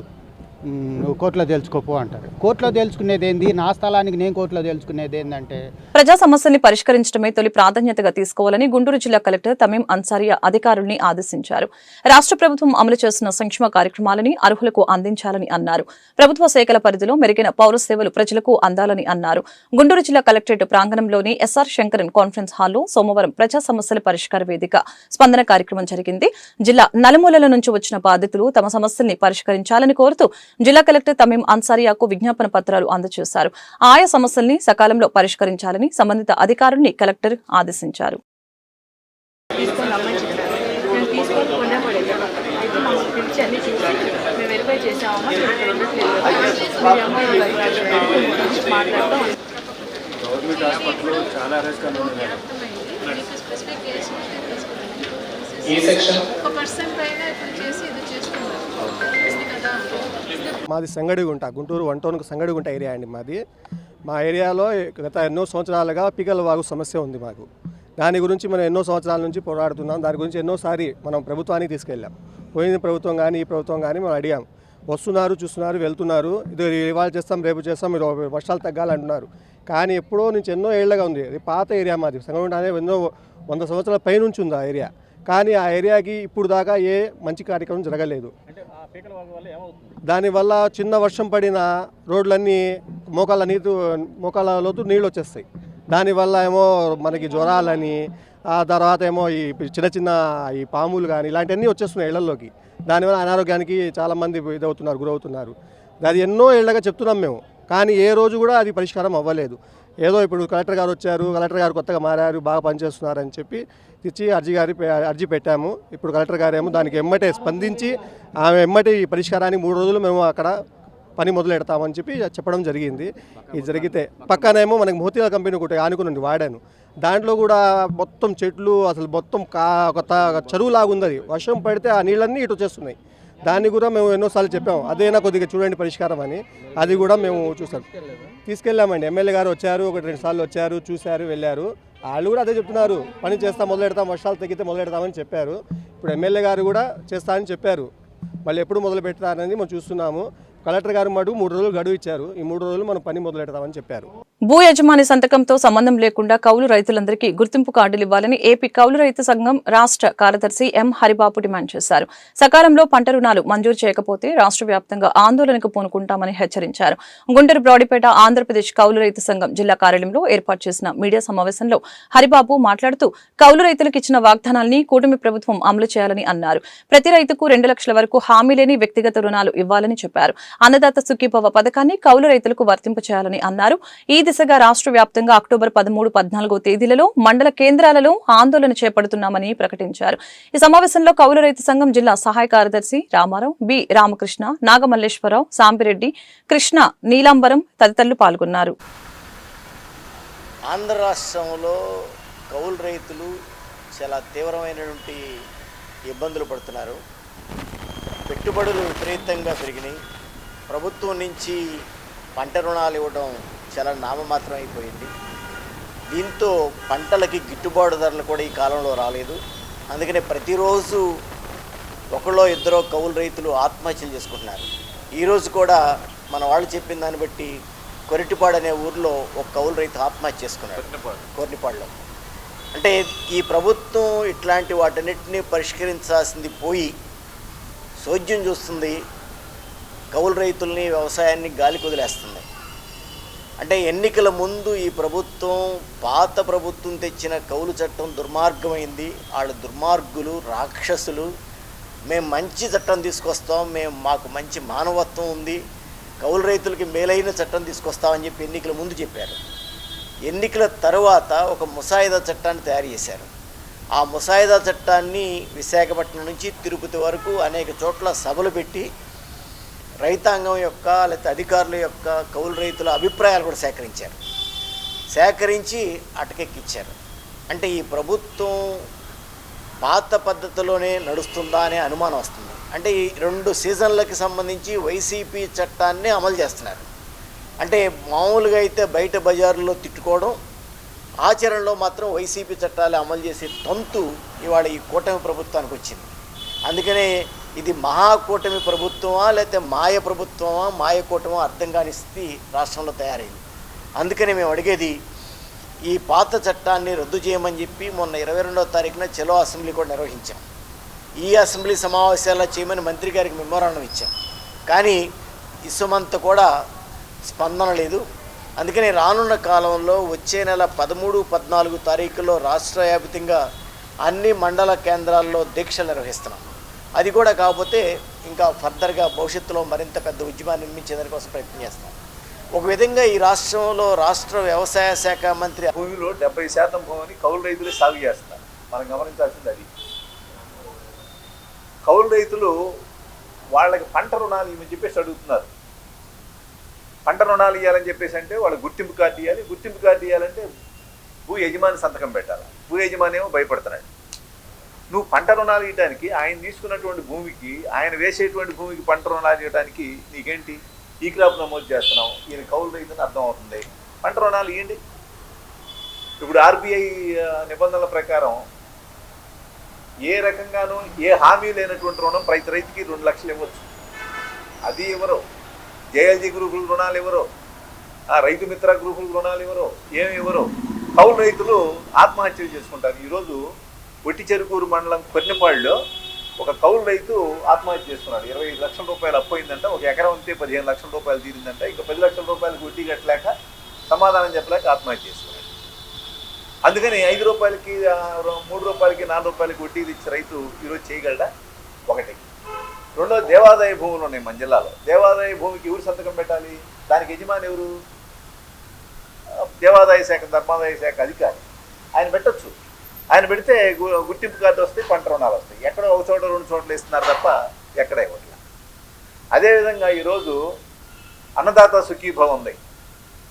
నువ్వు కోర్టులో తెలుసుకోపో అంటారు. కోర్టులో తెలుసుకునేది ఏంది, నా స్థలానికి నేను కోర్టులో తెలుసుకునేది ఏంటంటే. ప్రజా సమస్యల్ని పరిష్కరించడమే తొలి ప్రాధాన్యతగా తీసుకోవాలని గుంటూరు జిల్లా కలెక్టర్ తమీం అన్సారియా అధికారుల్ని ఆదేశించారు. రాష్ట్ర ప్రభుత్వం అమలు చేస్తున్న సంక్షేమ కార్యక్రమాలని అర్హులకు అందించాలని అన్నారు. ప్రభుత్వ శాఖల పరిధిలో మెరుగైన పౌర సేవలు ప్రజలకు అందాలని అన్నారు. గుంటూరు జిల్లా కలెక్టరేట్ ప్రాంగణంలోని ఎస్ఆర్ శంకరన్ కాన్ఫరెన్స్ హాల్లో సోమవారం ప్రజా సమస్యల పరిష్కార వేదిక స్పందన కార్యక్రమం జరిగింది. జిల్లా నలుమూలల నుంచి వచ్చిన బాధితులు తమ సమస్యల్ని పరిష్కరించాలని కోరుతూ జిల్లా కలెక్టర్ తమీం అన్సారియాకు విజ్ఞాపన పత్రాలు అందజేశారు. ఆయా సమస్యల్ని సకాలంలో పరిష్కరించాలని సంబంధిత అధికారుల్ని కలెక్టర్ ఆదేశించారు. గవర్నమెంట్ హాస్పిటల్లో చాలా రిస్క్ ఏ సెక్షన్? ఒక పర్సెంట్ పైన ఇప్పుడు చేసి ఇది చేస్తున్నారు కదా. మాది సంగడిగుంట, గుంటూరు 1 టౌన్కు సంగడిగుంట ఏరియా అండి మాది. మా ఏరియాలో గత ఎన్నో సంవత్సరాలుగా పీకల వాగు సమస్య ఉంది మాకు. దాని గురించి మనం ఎన్నో సంవత్సరాల నుంచి పోరాడుతున్నాం. దాని గురించి ఎన్నోసారి మనం ప్రభుత్వానికి తీసుకెళ్ళాం. పోయిన ప్రభుత్వం కానీ ఈ ప్రభుత్వం కానీ మనం అడిగాం. వస్తున్నారు, చూస్తున్నారు, వెళ్తున్నారు. ఇది ఇవాళ చేస్తాం, రేపు చేస్తాం, మీరు వర్షాలు తగ్గాలంటున్నారు. కానీ ఎప్పుడో నుంచి ఎన్నో ఏళ్ళగా ఉంది. అది పాత ఏరియా మాది. సంగడిగుంట అనేది ఎన్నో 100 సంవత్సరాల పైనుంచి ఉంది ఆ ఏరియా. కానీ ఆ ఏరియాకి ఇప్పుడు దాకా ఏ మంచి కార్యక్రమం జరగలేదు. దానివల్ల చిన్న వర్షం పడిన రోడ్లన్నీ మోకాళ్ళ లోతు నీళ్ళు వచ్చేస్తాయి. దానివల్ల ఏమో మనకి జ్వరాలని, ఆ తర్వాత ఏమో ఈ చిన్న చిన్న ఈ పాములు కానీ ఇలాంటివన్నీ వచ్చేస్తున్నాయి ఇళ్లలోకి. దానివల్ల అనారోగ్యానికి చాలామంది గురవుతున్నారు. అది ఎన్నో ఏళ్ళగా చెప్తున్నాం మేము, కానీ ఏ రోజు కూడా అది పరిష్కారం అవ్వలేదు. ఏదో ఇప్పుడు కలెక్టర్ గారు వచ్చారు, కలెక్టర్ గారు కొత్తగా మారారు, బాగా పనిచేస్తున్నారని చెప్పి తెచ్చి అర్జీ పెట్టాము. ఇప్పుడు కలెక్టర్ గారు ఏమో దానికి ఎమ్మటే స్పందించి ఆమె ఎమ్మటే ఈ పరిష్కారానికి 3 రోజులు మేము అక్కడ పని మొదలు పెడతామని చెప్పి చెప్పడం జరిగింది. ఇది జరిగితే పక్కనేమో మనకి మోతీలాల్ కంపెనీ ఒకటి ఆనుకుని వాడాను. దాంట్లో కూడా మొత్తం చెట్లు అసలు మొత్తం కొత్త చెరువులాగా ఉంది. వర్షం పడితే ఆ నీళ్ళన్నీ ఇటు వచ్చేస్తున్నాయి. దాన్ని కూడా మేము ఎన్నోసార్లు చెప్పాము, అదేనా కొద్దిగా చూడండి పరిష్కారం అని. అది కూడా మేము తీసుకెళ్ళామండి. ఎమ్మెల్యే గారు వచ్చారు, 1-2 సార్లు వచ్చారు, చూశారు, వెళ్ళారు. వాళ్ళు కూడా అదే చెప్తున్నారు, పని మొదలు పెడతాం, వర్షాలు తగ్గితే మొదలు పెడతామని చెప్పారు. ఇప్పుడు ఎమ్మెల్యే గారు కూడా చేస్తారని చెప్పారు. మళ్ళీ ఎప్పుడు మొదలు పెడతారనేది మనం చూస్తున్నాము. కలెక్టర్ గారు మటు 3 రోజులు గడువు ఇచ్చారు. ఈ 3 రోజులు మనం పని మొదలు పెడతామని చెప్పారు. భూ యజమాని సంతకంతో సంబంధం లేకుండా కౌలు రైతులందరికీ గుర్తింపు కార్డులు ఇవ్వాలని ఏపీ కౌలు రైతు సంఘం రాష్ట్ర కార్యదర్శి ఎం హరిబాబు డిమాండ్ చేశారు. సకాలంలో పంట రుణాలు మంజూరు చేయకపోతే రాష్ట్ర వ్యాప్తంగా ఆందోళనకు పూనుకుంటామని హెచ్చరించారు. గుంటూరు బ్రాడీపేట ఆంధ్రప్రదేశ్ కౌలు రైతు సంఘం జిల్లా కార్యాలయంలో ఏర్పాటు చేసిన మీడియా సమావేశంలో హరిబాబు మాట్లాడుతూ కౌలు రైతులకు ఇచ్చిన వాగ్దానాల్ని కూటమి ప్రభుత్వం అమలు చేయాలని అన్నారు. ప్రతి రైతుకు 2 లక్షల వరకు హామీ లేని వ్యక్తిగత రుణాలు ఇవ్వాలని చెప్పారు. అన్నదాత సుఖీభవ పథకాన్ని కౌలు రైతులకు వర్తింపచేయాలని అన్నారు. ఈ దిశగా రాష్ట్ర వ్యాప్తంగా అక్టోబర్ 13, 14 తేదీలలో మండల కేంద్రాలలో ఆందోళన చేపడుతున్నామని ప్రకటించారు. ఈ సమావేశంలో కౌలు రైతు సంఘం జిల్లా సహాయ కార్యదర్శి రామారావు, బి రామకృష్ణ, నాగమల్లేశ్వరరావు, సాంపిరెడ్డి, కృష్ణ, నీలాంబరం తదితరులు పాల్గొన్నారు. ఆంధ్ర రాష్ట్రంలో కౌలు రైతులు చాలా తీవ్రమైనటువంటి ఇబ్బందులు పడుతున్నారు. పెట్టుబడులు విపరీతంగా పెరిగినాయి. ప్రభుత్వం నుంచి పంట రుణాలు ఇవ్వడం చాలా నామమాత్రం అయిపోయింది. దీంతో పంటలకి గిట్టుబాటు ధరలు కూడా ఈ కాలంలో రాలేదు. అందుకనే ప్రతిరోజు ఒకళ్ళో ఇద్దరో కౌలు రైతులు ఆత్మహత్యలు చేసుకుంటున్నారు. ఈరోజు కూడా మన వాళ్ళు చెప్పిన దాన్ని బట్టి కొరిటిపాడు అనే ఊర్లో ఒక కౌలు రైతు ఆత్మహత్య చేసుకున్నాడు. కొరిటిపాడులో. అంటే ఈ ప్రభుత్వం ఇట్లాంటి వాటన్నిటిని పరిష్కరించాల్సింది పోయి సోద్యం చూస్తుంది. కౌలు రైతుల్ని, వ్యవసాయాన్ని గాలి కుదిలేస్తుంది. అంటే ఎన్నికల ముందు ఈ ప్రభుత్వం, పాత ప్రభుత్వం తెచ్చిన కౌలు చట్టం దుర్మార్గమైంది. వాళ్ళు దుర్మార్గులు, రాక్షసులు. మేము మంచి చట్టం తీసుకొస్తాం, మాకు మంచి మానవత్వం ఉంది, కౌలు రైతులకి మేలైన చట్టం తీసుకొస్తామని చెప్పి ఎన్నికల ముందు చెప్పారు. ఎన్నికల తర్వాత ఒక ముసాయిదా చట్టాన్ని తయారు చేశారు. ఆ ముసాయిదా చట్టాన్ని విశాఖపట్నం నుంచి తిరుపతి వరకు అనేక చోట్ల సభలు పెట్టి రైతాంగం యొక్క లేకపోతే అధికారుల యొక్క కౌలు రైతుల అభిప్రాయాలు కూడా సేకరించి అటకెక్కిచ్చారు. అంటే ఈ ప్రభుత్వం పాత పద్ధతిలోనే నడుస్తుందా అనే అనుమానం వస్తుంది. అంటే ఈ 2 సీజన్లకి సంబంధించి వైసీపీ చట్టాన్ని అమలు చేస్తున్నారు. అంటే మామూలుగా అయితే బయట బజారులో తిట్టుకోవడం, ఆచరణలో మాత్రం వైసీపీ చట్టాలు అమలు చేసే తంతు ఇవాళ ఈ కూటమి ప్రభుత్వానికి వచ్చింది. అందుకనే ఇది మహాకూటమి ప్రభుత్వమా లేకపోతే మాయ ప్రభుత్వమా, మాయ కూటమా అర్థం కాని స్థితి రాష్ట్రంలో తయారైంది. అందుకని మేము అడిగేది, ఈ పాత చట్టాన్ని రద్దు చేయమని చెప్పి మొన్న 22వ తారీఖున చలో అసెంబ్లీ కూడా నిర్వహించాం. ఈ అసెంబ్లీ సమావేశాల్లో చేయమని మంత్రి గారికి మెమోరాండం ఇచ్చాం. కానీ ఇసుమంత కూడా స్పందన లేదు. అందుకని రానున్న కాలంలో వచ్చే నెల 13, 14 తారీఖుల్లో రాష్ట్ర వ్యాప్తంగా అన్ని మండల కేంద్రాల్లో దీక్షలు నిర్వహిస్తున్నాం. అది కూడా కాకపోతే ఇంకా ఫర్దర్గా భవిష్యత్తులో మరింత పెద్ద ఉద్యమాన్ని నిర్మించేదానికోసం ప్రయత్నం చేస్తాం. ఒక విధంగా ఈ రాష్ట్రంలో రాష్ట్ర వ్యవసాయ శాఖ మంత్రి భూమిలో 70% భూమిని కౌలు రైతులే సాగు చేస్తారు. మనం గమనించాల్సింది అది. కౌలు రైతులు వాళ్ళకి పంట రుణాలు ఇవ్వని చెప్పేసి అడుగుతున్నారు. పంట రుణాలు ఇవ్వాలని చెప్పేసి అంటే వాళ్ళు గుర్తింపు కార్డు ఇవ్వాలి. గుర్తింపు కార్డు ఇవ్వాలంటే భూ యజమాని సంతకం పెట్టాలి. భూ యజమాని ఏమో భయపడుతున్నాడు. నువ్వు పంట రుణాలు ఇవ్వడానికి ఆయన తీసుకున్నటువంటి భూమికి ఆయన వేసేటువంటి భూమికి పంట రుణాలు ఇవ్వడానికి నీకేంటి ఈ క్రాప్ నమోదు చేస్తున్నావు, ఈయన కౌలు రైతుని అర్థం అవుతుంది, పంట రుణాలు ఇవ్వండి. ఇప్పుడు ఆర్బీఐ నిబంధనల ప్రకారం ఏ రకంగానూ ఏ హామీ లేనటువంటి రుణం ప్రతి రైతుకి 2 లక్షలు ఇవ్వచ్చు. అది ఎవరో జేఎల్జీ గ్రూపులకు రుణాలు ఎవరో, రైతు మిత్ర గ్రూపులకు రుణాలు ఎవరో, ఏమి ఎవరో కౌలు రైతులు ఆత్మహత్యలు చేసుకుంటారు. ఈరోజు ఒట్టి చెరుకూరు మండలం కొన్నిపాడులో ఒక కౌలు రైతు ఆత్మహత్య చేసుకున్నాడు. 25 లక్షల రూపాయలు అప్పు అయిందంట, ఒక ఎకరం అంతే 15 లక్షల రూపాయలు తీరిందంట, ఇంకా 10 లక్షల రూపాయలకు వడ్డీ కట్టలేక సమాధానం చెప్పలేక ఆత్మహత్య చేసుకున్నాడు. అందుకని 5 రూపాయలకి 3 రూపాయలకి 4 రూపాయలకి వడ్డీ ఇచ్చే రైతు ఈరోజు చేయగలడా? ఒకటి. రెండో, దేవాదాయ భూములు ఉన్నాయి మన జిల్లాలో. దేవాదాయ భూమికి ఎవరు సంతకం పెట్టాలి? దానికి యజమాని ఎవరు? దేవాదాయ శాఖ, ధర్మాదాయ శాఖ అధికారి. ఆయన పెట్టచ్చు. ఆయన పెడితే గుర్తింపు కార్డు వస్తాయి, పంట రుణాలు వస్తాయి. ఎక్కడో ఒక చోట 2 చోట్ల ఇస్తున్నారు తప్ప ఎక్కడ ఇవ్వట్లేదు. అదేవిధంగా ఈరోజు అన్నదాత సుఖీభవ ఉంది.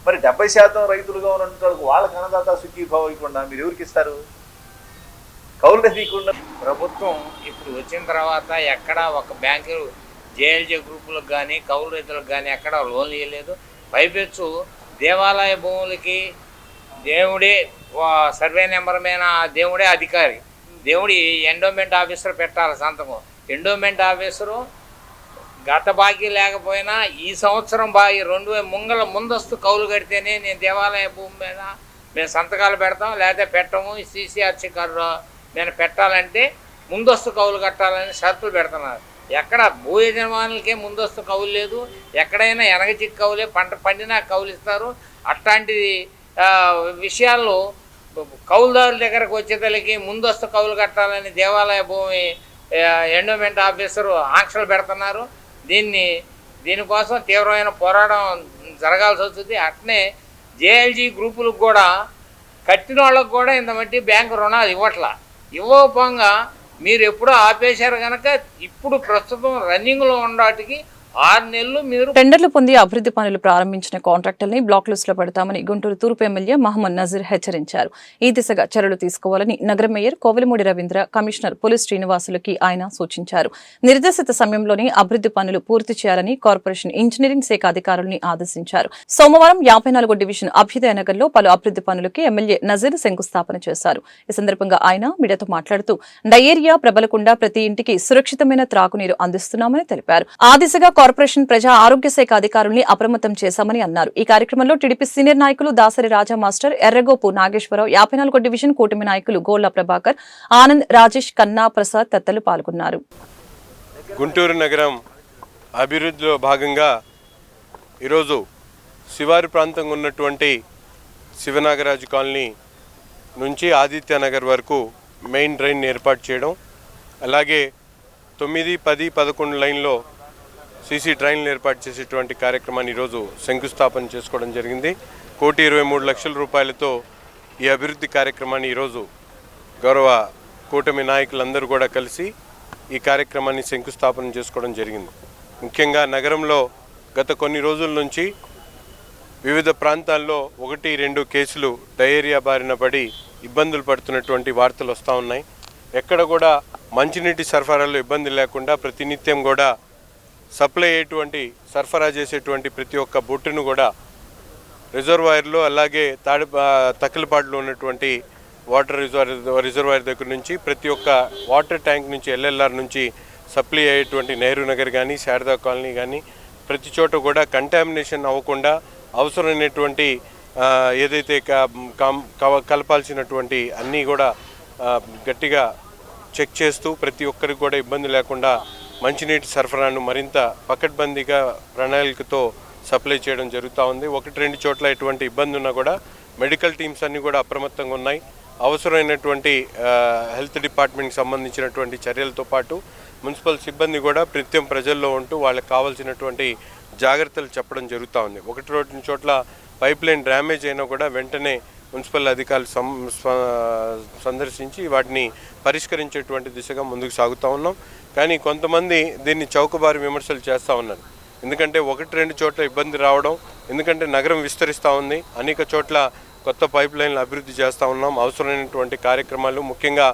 మరి 70% రైతులుగా ఉన్నందుకు వాళ్ళకి అన్నదాత సుఖీభవ ఇవ్వకుండా మీరు ఎవరికి ఇస్తారు? కౌలు తీయకుండా. ప్రభుత్వం ఇప్పుడు వచ్చిన తర్వాత ఎక్కడ ఒక బ్యాంకు జేఎల్జీ గ్రూపులకు కానీ కౌలు రైతులకు కానీ ఎక్కడ లోన్లు ఇవ్వలేదు. పైపెచ్చు దేవాలయ భూములకి దేవుడే సర్వే నెంబర్ మీద దేవుడే అధికారి. దేవుడి ఎండోమెంట్ ఆఫీసర్ పెట్టాలి సంతకం. ఎండోమెంట్ ఆఫీసరు గత బాకీ లేకపోయినా ఈ సంవత్సరం బాకీ 2 ముందస్తు కౌలు కడితేనే నేను దేవాలయ భూమి మీద మేము సంతకాలు పెడతాం, లేకపోతే పెట్టము. CCRC కార్డు నేను పెట్టాలంటే ముందస్తు కౌలు కట్టాలని షరతులు పెడుతున్నారు. ఎక్కడ భూ యజమానులకే ముందస్తు కౌలు లేదు. ఎక్కడైనా ఎనగచిక్ కౌలే, పంట పండినా కౌలు ఇస్తారు. అట్లాంటి విషయాల్లో కౌలుదారుల దగ్గరకు వచ్చేతలకి ముందస్తు కౌలు కట్టాలని దేవాలయ భూమి ఎండోమెంట్ ఆఫీసరు ఆంక్షలు పెడుతున్నారు. దీనికోసం తీవ్రమైన పోరాటం జరగాల్సి వస్తుంది. అట్నే జేఎల్జీ గ్రూపులకు కూడా కట్టిన వాళ్ళకు కూడా ఇంత మట్టి బ్యాంకు రుణాలు ఇవ్వకపోగా మీరు ఎప్పుడో ఆపేశారు కనుక ఇప్పుడు ప్రస్తుతం రన్నింగ్లో ఉండటానికి 6 నెలలు మీరు టెండర్లు పొంది అభివృద్ధి పనులు ప్రారంభించిన కాంట్రాక్టర్ని బ్లాక్ లిస్ట్ లో పెడతామని గుంటూరు తూర్పు ఎమ్మెల్యే మహమ్మద్ నజీర్ హెచ్చరించారు. ఈ దిశగా చర్యలు తీసుకోవాలని నగర mayor Kovelamudi Ravindra, commissioner police శ్రీనివాసులకి ఆయన సూచించారు. నిర్దేశిత సమయంలోనే అభివృద్ధి పనులు పూర్తి చేయాలని కార్పొరేషన్ ఇంజనీరింగ్ శాఖ అధికారులను ఆదేశించారు. సోమవారం 54వ డివిజన్ అభ్యుదయ నగర్ లో పలు అభివృద్ధి పనులకి ఎమ్మెల్యే నజీర్ శంకుస్థాపన చేశారు. ఈ సందర్భంగా ఆయన మీడియాతో మాట్లాడుతూ డయేరియా ప్రబలకుండా ప్రతి ఇంటికి సురక్షితమైన త్రాగునీరు అందిస్తున్నామని తెలిపారు. ఆ దిశగా కార్పొరేషన్ ప్రజా ఆరోగ్య శాఖ అధికారుల్ని అప్రమత్తం చేశామని అన్నారు. ఈ కార్యక్రమంలో టీడీపీ సీనియర్ నాయకులు దాసరి రాజా మాస్టర్, ఎర్రగోపు నాగేశ్వరరావు, 54వ డివిజన్ కూటమి నాయకులు గోళ్ల ప్రభాకర్, ఆనంద్, రాజేష్, కన్నా ప్రసాద్ తదితరులు పాల్గొన్నారు. గుంటూరు నగరం అభివృద్ధిలో భాగంగా ఈరోజు శివారు ప్రాంతంగా ఉన్నటువంటి శివనాగరాజు కాలనీ నుంచి ఆదిత్య నగర్ వరకు మెయిన్ డ్రైన్ ఏర్పాటు చేయడం, అలాగే 9, 10, 11 లైన్లో సీసీ డ్రైన్లు ఏర్పాటు చేసేటువంటి కార్యక్రమాన్ని ఈరోజు శంకుస్థాపన చేసుకోవడం జరిగింది. 1,23,00,000 రూపాయలతో ఈ అభివృద్ధి కార్యక్రమాన్ని ఈరోజు గౌరవ కూటమి నాయకులందరూ కూడా కలిసి ఈ కార్యక్రమాన్ని శంకుస్థాపన చేసుకోవడం జరిగింది. ముఖ్యంగా నగరంలో గత కొన్ని రోజుల నుంచి వివిధ ప్రాంతాల్లో 1-2 కేసులు డయేరియా బారిన పడి ఇబ్బందులు పడుతున్నటువంటి వార్తలు వస్తూ ఉన్నాయి. ఎక్కడ కూడా మంచినీటి సరఫరాలో ఇబ్బంది లేకుండా ప్రతినిత్యం కూడా సప్లై అయ్యేటువంటి సరఫరా చేసేటువంటి ప్రతి ఒక్క బొట్టును కూడా రిజర్వాయర్లో, అలాగే తక్కలపాడులో ఉన్నటువంటి వాటర్ రిజర్వాయర్ దగ్గర నుంచి ప్రతి ఒక్క వాటర్ ట్యాంక్ నుంచి LLR నుంచి సప్లై అయ్యేటువంటి నెహ్రూ నగర్ కానీ శారదా కాలనీ కానీ ప్రతి చోట కూడా కంటామినేషన్ అవ్వకుండా అవసరమైనటువంటి ఏదైతే కలపాల్సినటువంటి అన్నీ కూడా గట్టిగా చెక్ చేస్తూ ప్రతి ఒక్కరికి కూడా ఇబ్బంది లేకుండా మంచినీటి సరఫరాను మరింత పకడ్బందీగా ప్రణాళికతో సప్లై చేయడం జరుగుతూ ఉంది. 1-2 చోట్ల ఎటువంటి ఇబ్బంది ఉన్నా కూడా మెడికల్ టీమ్స్ అన్నీ కూడా అప్రమత్తంగా ఉన్నాయి. అవసరమైనటువంటి హెల్త్ డిపార్ట్మెంట్కి సంబంధించినటువంటి చర్యలతో పాటు మున్సిపల్ సిబ్బంది కూడా నిత్యం ప్రజల్లో ఉంటూ వాళ్ళకి కావాల్సినటువంటి జాగ్రత్తలు చెప్పడం జరుగుతూ ఉంది. 1-2 చోట్ల పైప్ లైన్ డ్యామేజ్ అయినా కూడా వెంటనే మున్సిపల్ అధికారులు సందర్శించి వాటిని పరిష్కరించేటువంటి దిశగా ముందుకు సాగుతూ ఉన్నాం. కానీ కొంతమంది దీన్ని చౌకబారి విమర్శలు చేస్తూ ఉన్నారు. ఎందుకంటే 1-2 చోట్ల ఇబ్బంది రావడం, ఎందుకంటే నగరం విస్తరిస్తూ ఉంది, అనేక చోట్ల కొత్త పైప్ లైన్లు అభివృద్ధి చేస్తూ ఉన్నాం. అవసరమైనటువంటి కార్యక్రమాలు ముఖ్యంగా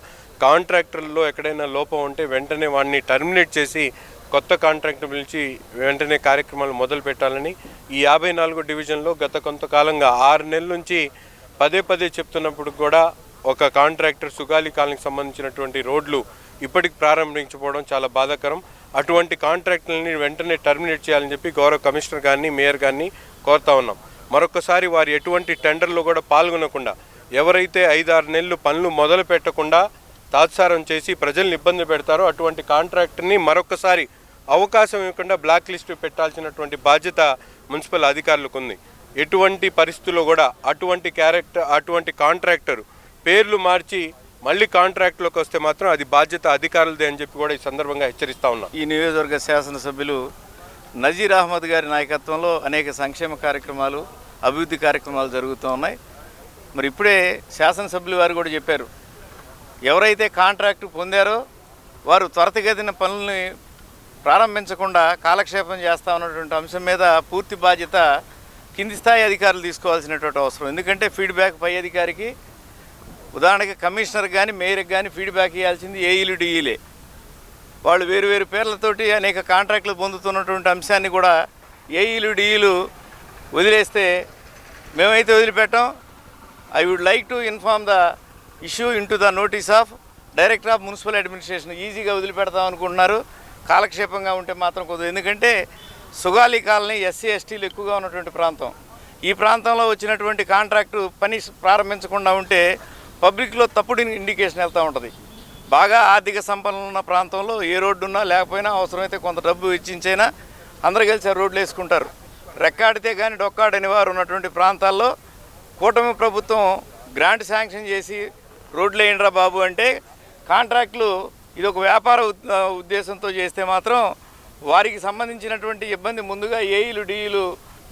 కాంట్రాక్టర్లో ఎక్కడైనా లోపం ఉంటే వెంటనే వాడిని టర్మినేట్ చేసి కొత్త కాంట్రాక్ట్ పిలిచి వెంటనే కార్యక్రమాలు మొదలు పెట్టాలని ఈ 54 డివిజన్లో గత కొంతకాలంగా 6 నెలల నుంచి పదే చెప్తున్నప్పుడు కూడా ఒక కాంట్రాక్టర్ సుగాలి కాలనీకి సంబంధించినటువంటి రోడ్లు ఇప్పటికి ప్రారంభించకపోవడం చాలా బాధాకరం. అటువంటి కాంట్రాక్టులని వెంటనే టర్మినేట్ చేయాలని చెప్పి గౌరవ కమిషనర్ గారిని మేయర్ గారిని కోరుతా ఉన్నాం. మరొకసారి వారు ఎటువంటి టెండర్లో కూడా పాల్గొనకుండా ఎవరైతే 5-6 నెలలు పనులు మొదలు పెట్టకుండా తాత్సారం చేసి ప్రజల్ని ఇబ్బంది పెడతారో అటువంటి కాంట్రాక్ట్ని మరొకసారి అవకాశం ఇవ్వకుండా బ్లాక్ లిస్ట్ పెట్టాల్సినటువంటి బాధ్యత మున్సిపల్ అధికారులకు ఉంది. ఎటువంటి పరిస్థితుల్లో కూడా అటువంటి కాంట్రాక్టర్ పేర్లు మార్చి మళ్ళీ కాంట్రాక్ట్లోకి వస్తే మాత్రం అది బాధ్యత అధికారులదే అని చెప్పి కూడా ఈ సందర్భంగా హెచ్చరిస్తా ఉన్నాం. ఈ నియోజకవర్గ శాసనసభ్యులు నజీర్ అహ్మద్ గారి నాయకత్వంలో అనేక సంక్షేమ కార్యక్రమాలు, అభివృద్ధి కార్యక్రమాలు జరుగుతూ ఉన్నాయి. మరి ఇప్పుడే శాసనసభ్యులు వారు కూడా చెప్పారు, ఎవరైతే కాంట్రాక్టు పొందారో వారు త్వరితగతిన పనుల్ని ప్రారంభించకుండా కాలక్షేపం చేస్తూ ఉన్నటువంటి అంశం మీద పూర్తి బాధ్యత కింది స్థాయి అధికారులు తీసుకోవాల్సినటువంటి అవసరం. ఎందుకంటే ఫీడ్బ్యాక్ పై అధికారికి, ఉదాహరణకి కమిషనర్ కానీ మేయర్కి కానీ ఫీడ్బ్యాక్ ఇవ్వాల్సింది ఏఈలు డిఈలే. వాళ్ళు వేరు పేర్లతోటి అనేక కాంట్రాక్టులు పొందుతున్నటువంటి అంశాన్ని కూడా ఏఈలు డిఈలు వదిలేస్తే మేమైతే వదిలిపెట్టాం. I would like to inform the issue into the notice of director of municipal administration. ఈజీగా వదిలిపెడతాం అనుకుంటున్నారు, కాలక్షేపంగా ఉంటే మాత్రం కుదరదు. ఎందుకంటే సుగాలి కాలనీ ఎస్సీ ఎస్టీలు ఎక్కువగా ఉన్నటువంటి ప్రాంతం. ఈ ప్రాంతంలో వచ్చినటువంటి కాంట్రాక్టు పని ప్రారంభించకుండా ఉంటే పబ్లిక్లో తప్పుడు ఇండికేషన్ వెళ్తూ ఉంటుంది. బాగా ఆర్థిక సంపన్నులు ఉన్న ప్రాంతంలో ఏ రోడ్డు ఉన్నా లేకపోయినా అవసరమైతే కొంత డబ్బు ఇచ్చించైనా అందరూ కలిసి ఆ రోడ్లు వేసుకుంటారు. రెక్కాడితే కానీ డొక్కాడని వారు ఉన్నటువంటి ప్రాంతాల్లో కూటమి ప్రభుత్వం గ్రాంట్ శాంక్షన్ చేసి రోడ్లు వేయండిరా బాబు అంటే కాంట్రాక్టులు ఇది ఒక వ్యాపార ఉద్దేశంతో చేస్తే మాత్రం వారికి సంబంధించినటువంటి ఇబ్బంది ముందుగా ఏఈలు డిఈలు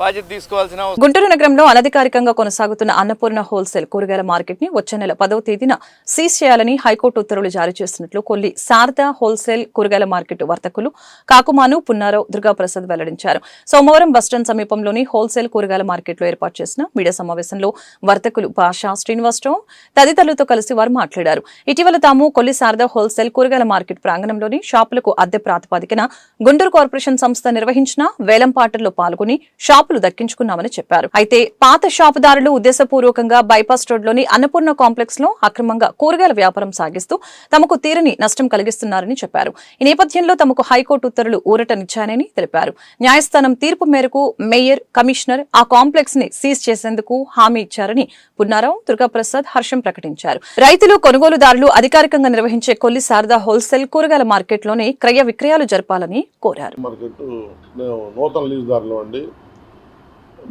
బాధ్యత తీసుకోవాల్సిన అవసరం. గుంటూరు నగరంలో అనధికారికంగా కొనసాగుతున్న అన్నపూర్ణ హోల్సేల్ కూరగాయల మార్కెట్ ని వచ్చే నెల 10వ తేదీన సీజ్ చేయాలని హైకోర్టు ఉత్తర్వులు జారీ చేస్తున్నట్లు కొల్లి శారదా హోల్సేల్ కూరగాయల మార్కెట్ వర్తకులు కాకుమాను పున్నారావు దుర్గాప్రసాద్ వెల్లడించారు. సోమవారం బస్టాండ్ సమీపంలోని హోల్సేల్ కూరగాయల మార్కెట్లో ఏర్పాటు చేసిన మీడియా సమావేశంలో వర్తకులు భాషా శ్రీనివాసరావు తదితరులతో కలిసి వారు మాట్లాడారు. ఇటీవల తాము కొల్లి శారదా హోల్సేల్ కూరగాయల మార్కెట్ ప్రాంగణంలోని షాపులకు అద్దె ప్రాతిపదికన గుంటూరు కార్పొరేషన్ సంస్థ నిర్వహించిన వేలంపాటల్లో పాల్గొని షాపులు దక్కించుకున్నామని చెప్పారు. అయితే పాత షాపుదారులు ఉద్దేశపూర్వకంగా బైపాస్ రోడ్లోని అన్నపూర్ణ కాంప్లెక్స్ లో అక్రమంగా కూరగాయల వ్యాపారం సాగిస్తూ తమకు తీరని నష్టం కలిగిస్తున్నారని చెప్పారు. ఈ నేపథ్యంలో తమకు హైకోర్టు ఉత్తర్వులు ఊరటనిచ్చాయని తెలిపారు. న్యాయస్థానం తీర్పు మేరకు మేయర్, కమిషనర్ ఆ కాంప్లెక్స్ ని సీజ్ చేసేందుకు హామీ ఇచ్చారని పున్నారావు దుర్గాప్రసాద్ హర్షం ప్రకటించారు. రైతులు, కొనుగోలుదారులు అధికారికంగా నిర్వహించే కొల్లి శారదా హోల్సేల్ కూరగాయల మార్కెట్లోనే క్రయ విక్రయాలు జరపాలని కోరారు.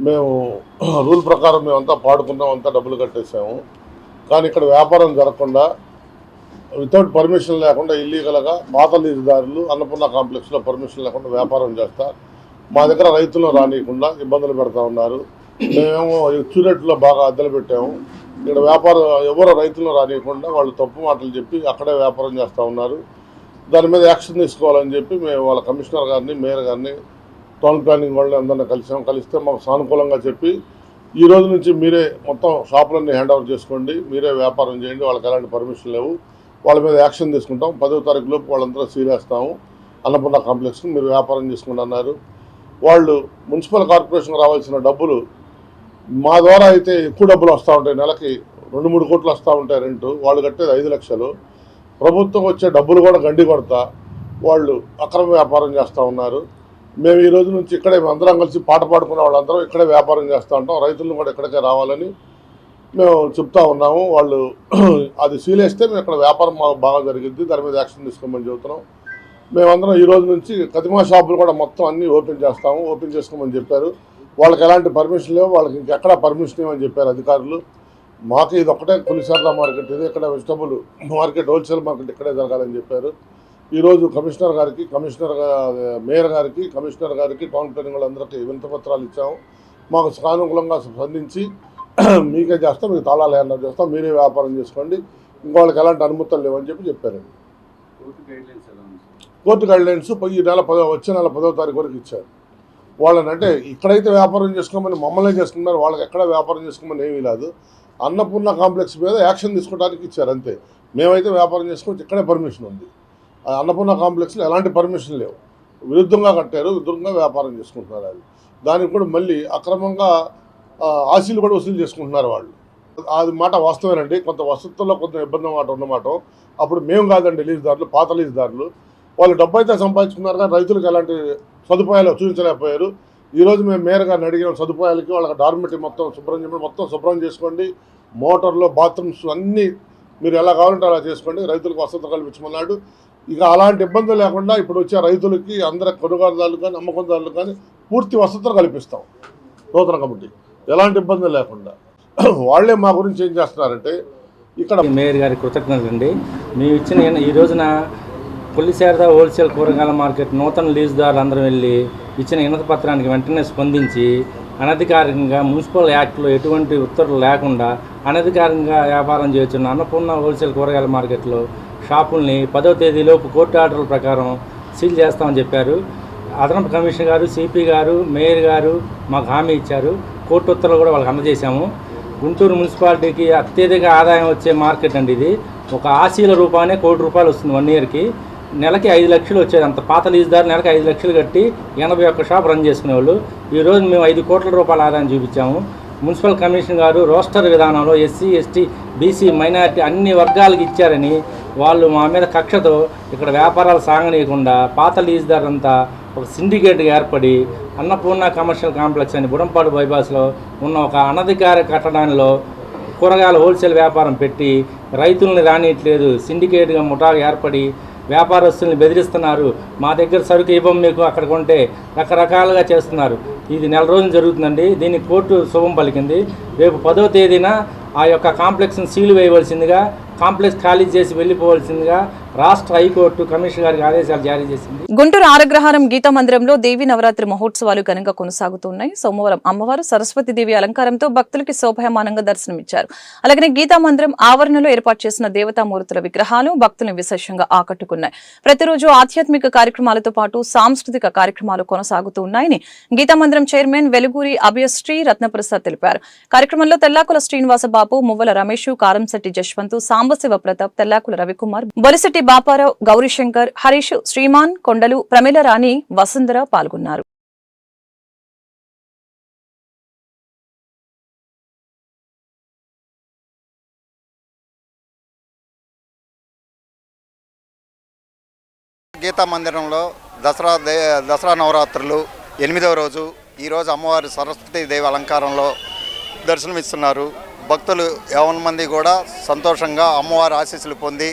మేము రూల్ ప్రకారం మేమంతా పాడుకున్నాం, అంతా డబ్బులు కట్టేసాము. కానీ ఇక్కడ వ్యాపారం జరగకుండా వితౌట్ పర్మిషన్ లేకుండా ఇల్లీగల్గా పాత లీజుదారులు అన్నపూర్ణ కాంప్లెక్స్లో పర్మిషన్ లేకుండా వ్యాపారం చేస్తా మా దగ్గర రైతులను రానియకుండా ఇబ్బందులు పెడతా ఉన్నారు. మేమేమో ఎక్చురేట్లో బాగా అద్దెలు పెట్టాము. ఇక్కడ వ్యాపారం ఎవరో రైతులను రానియకుండా వాళ్ళు తప్పు మాటలు చెప్పి అక్కడే వ్యాపారం చేస్తూ ఉన్నారు. దాని మీద యాక్షన్ తీసుకోవాలని చెప్పి మేము వాళ్ళ కమిషనర్ గారిని, మేయర్ గారిని, టౌన్ ప్లానింగ్ వాళ్ళని అందరినీ కలిస్తే మాకు సానుకూలంగా చెప్పి ఈ రోజు నుంచి మీరే మొత్తం షాపులన్నీ హ్యాండ్ ఓవర్ చేసుకోండి, మీరే వ్యాపారం చేయండి, వాళ్ళకి ఎలాంటి పర్మిషన్ లేవు, వాళ్ళ మీద యాక్షన్ తీసుకుంటాం, 10వ తారీఖు లోపు వాళ్ళందరూ సీల్ వేస్తాము అన్నపూర్ణ కాంప్లెక్స్కి, మీరు వ్యాపారం చేసుకోండి అన్నారు. వాళ్ళు మున్సిపల్ కార్పొరేషన్కి రావాల్సిన డబ్బులు మా ద్వారా అయితే ఎక్కువ డబ్బులు వస్తూ ఉంటాయి, నెలకి 2-3 కోట్లు వస్తూ ఉంటాయి రెంటు, వాళ్ళు కట్టేది 5 లక్షలు. ప్రభుత్వం వచ్చే డబ్బులు కూడా గండి కొడతా వాళ్ళు అక్రమ వ్యాపారం చేస్తూ ఉన్నారు. మేము ఈ రోజు నుంచి ఇక్కడే అందరం కలిసి పాట పాడుకున్న వాళ్ళందరం ఇక్కడే వ్యాపారం చేస్తూ ఉంటాం, రైతులను కూడా ఇక్కడికే రావాలని మేము చెప్తా ఉన్నాము. వాళ్ళు అది సీలేస్తే మేము ఇక్కడ వ్యాపారం బాగా జరిగింది, దాని మీద యాక్షన్ తీసుకోమని చెబుతున్నాం. మేమందరం ఈ రోజు నుంచి కతిమా షాపులు కూడా మొత్తం అన్నీ ఓపెన్ చేస్తాము, ఓపెన్ చేసుకోమని చెప్పారు. వాళ్ళకి ఎలాంటి పర్మిషన్ లేవు, వాళ్ళకి ఇంకెక్కడా పర్మిషన్ ఇవ్వమని చెప్పారు అధికారులు. మాకు ఇది ఒక్కటే కొల్లి శారదా మార్కెట్, ఇది ఇక్కడ వెజిటబుల్ మార్కెట్, హోల్సేల్ మార్కెట్ ఇక్కడే జరగాలని చెప్పారు. ఈరోజు కమిషనర్ గారికి, మేయర్ గారికి, కమిషనర్ గారికి, టౌన్ ప్లానింగ్ వాళ్ళందరికీ వినతిపత్రాలు ఇచ్చాము. మాకు సానుకూలంగా స్పందించి మీకే చేస్తాం, మీకు తాళాలు ఏమన్నా చేస్తాం, మీరే వ్యాపారం చేసుకోండి, ఇంకోళ్ళకి ఎలాంటి అనుమతులు లేవని చెప్పారండి. కోర్టు గైడ్లైన్స్ ఈ నెల వచ్చే నెల 10వ తారీఖు వరకు ఇచ్చారు. వాళ్ళని అంటే ఇక్కడైతే వ్యాపారం చేసుకోమని మమ్మల్ని చేసుకున్నారు, వాళ్ళకి ఎక్కడ వ్యాపారం చేసుకోమని ఏమీ లేదు. అన్నపూర్ణ కాంప్లెక్స్ మీద యాక్షన్ తీసుకోవడానికి ఇచ్చారు అంతే. మేమైతే వ్యాపారం చేసుకోవచ్చు, ఇక్కడే పర్మిషన్ ఉంది. అన్నపూర్ణ కాంప్లెక్స్లో ఎలాంటి పర్మిషన్ లేవు, విరుద్ధంగా కట్టారు, విరుద్ధంగా వ్యాపారం చేసుకుంటున్నారు. అది దానికి కూడా మళ్ళీ అక్రమంగా ఆశీలు కూడా వసూలు చేసుకుంటున్నారు వాళ్ళు. అది మాట వాస్తవేనండి. కొంత వసతుల్లో కొంత ఇబ్బంది మాట ఉన్నమాట. అప్పుడు మేము కాదండి లీజుదారులు, పాత లీజుదారులు, వాళ్ళు డబ్బు అయితే సంపాదించుకున్నారు కానీ రైతులకు ఎలాంటి సదుపాయాలు చూపించలేకపోయారు. ఈరోజు మేము మేయర్ గారిని అడిగిన సదుపాయాలకి వాళ్ళకి డార్మెటరీ మొత్తం శుభ్రం చేసుకోండి, మోటార్లు, బాత్రూమ్స్ అన్నీ మీరు ఎలా కావాలంటే అలా చేసుకోండి, రైతులకు వసతులు కల్పించమన్నాడు. ఇక అలాంటి ఇబ్బందులు లేకుండా ఇప్పుడు వచ్చే రైతులకి అందరి కొనుగోలుదారులు కానీ అమ్మకందారులు కానీ పూర్తి వసతులు కల్పిస్తాం నూతన కమిటీ, ఎలాంటి ఇబ్బందులు లేకుండా. వాళ్ళే మా గురించి ఏం చేస్తున్నారంటే ఇక్కడ మేయర్ గారి కృతజ్ఞతలు అండి. మేము ఇచ్చిన ఈ రోజున పులిసేరద హోల్సేల్ కూరగాయల మార్కెట్ నూతన లీజుదారులు అందరూ వెళ్ళి ఇచ్చిన వినతి పత్రానికి వెంటనే స్పందించి అనధికారికంగా మున్సిపల్ యాక్ట్లో ఎటువంటి ఉత్తర్వులు లేకుండా అనధికారికంగా వ్యాపారం చేస్తున్న అన్నపూర్ణ హోల్సేల్ కూరగాయల మార్కెట్లో షాపుల్ని 10వ తేదీలోపు కోర్టు ఆర్డర్ల ప్రకారం సీల్ చేస్తామని చెప్పారు. అదనపు కమిషనర్ గారు, సిపి గారు, మేయర్ గారు మాకు హామీ ఇచ్చారు. కోర్టు ఉత్తర్వులు కూడా వాళ్ళకి అందజేశాము. గుంటూరు మున్సిపాలిటీకి అత్యధిక ఆదాయం వచ్చే మార్కెట్ అండి ఇది. ఒక ఆశీల రూపాయనే ₹1 కోటి వస్తుంది 1 ఇయర్కి. నెలకి 5 లక్షలు వచ్చేది. అంత పాత లీజుదారు నెలకి 5 లక్షలు కట్టి 81 షాప్ రన్ చేసుకునేవాళ్ళు. ఈరోజు మేము ₹5 కోట్ల ఆదాయం చూపించాము. మున్సిపల్ కమిషనర్ గారు రోస్టర్ విధానంలో ఎస్సీ, ఎస్టీ, బీసీ, మైనారిటీ అన్ని వర్గాలకు ఇచ్చారని వాళ్ళు మా మీద కక్షతో ఇక్కడ వ్యాపారాలు సాగనీయకుండా పాత లీజుదారులంతా ఒక సిండికేట్గా ఏర్పడి అన్నపూర్ణ కమర్షియల్ కాంప్లెక్స్ అని బుడంపాడు బైపాస్లో ఉన్న ఒక అనధికార కట్టడాల్లో కూరగాయల హోల్సేల్ వ్యాపారం పెట్టి రైతుల్ని రానియట్లేదు. సిండికేట్గా ముఠాగా ఏర్పడి వ్యాపారస్తుల్ని బెదిరిస్తున్నారు. మా దగ్గర సరుకు ఇవ్వం మీకు అక్కడ కొంటే రకరకాలుగా చేస్తున్నారు. ఇది నెల రోజులు జరుగుతుందండి. దీనికి కోర్టు శుభం పలికింది. రేపు 10వ తేదీన ఆ యొక్క కాంప్లెక్స్ని సీలు వేయవలసిందిగా, కాంప్లెక్స్ ఖాళీ చేసి వెళ్ళిపోవలసిందిగా రాష్ట్ర హైకోర్టు కమిషనర్ గారికి ఆదేశాలు జారీ చేసింది. గుంటూరు ఆరగ్రహారం గీతా మందిరంలో దేవీ నవరాత్రి మహోత్సవాలు ఘనంగా కొనసాగుతున్నాయి. సోమవారం అమ్మవారు సరస్వతీదేవి అలంకారంతో భక్తులకి శోభాయమానంగా దర్శనమిచ్చారు. అలాగే గీతా మందిరం ఆవరణలో ఏర్పాటు చేసిన దేవతామూర్తుల విగ్రహాలు భక్తులను విశేషంగా ఆకట్టుకున్నాయి. ప్రతిరోజు ఆధ్యాత్మిక కార్యక్రమాలతో పాటు సాంస్కృతిక కార్యక్రమాలు కొనసాగుతూ ఉన్నాయని గీతా మందిరం చైర్మన్ వెలుగూరి అభయశ్రీ రత్నప్రసాద్ తెలిపారు. కార్యక్రమంలో తెల్లాకుల శ్రీనివాసబాబు, మువ్వల రమేష్, కారంశెట్టి జశ్వంత్, సాంబశివ ప్రతాప్, తెల్లాకుల రవికుమార్, బొలిశెట్టి బాపారావు, గౌరీశంకర్, హరీష్, శ్రీమాన్, కొండలు, ప్రమిళ రాణి, వసుంధర పాల్గొన్నారు. గీతా మందిరంలో దసరా నవరాత్రులు 8వ రోజు ఈరోజు అమ్మవారి సరస్వతీదేవి అలంకారంలో దర్శనమిస్తున్నారు. భక్తులు 50 మంది కూడా సంతోషంగా అమ్మవారి ఆశీస్సులు పొంది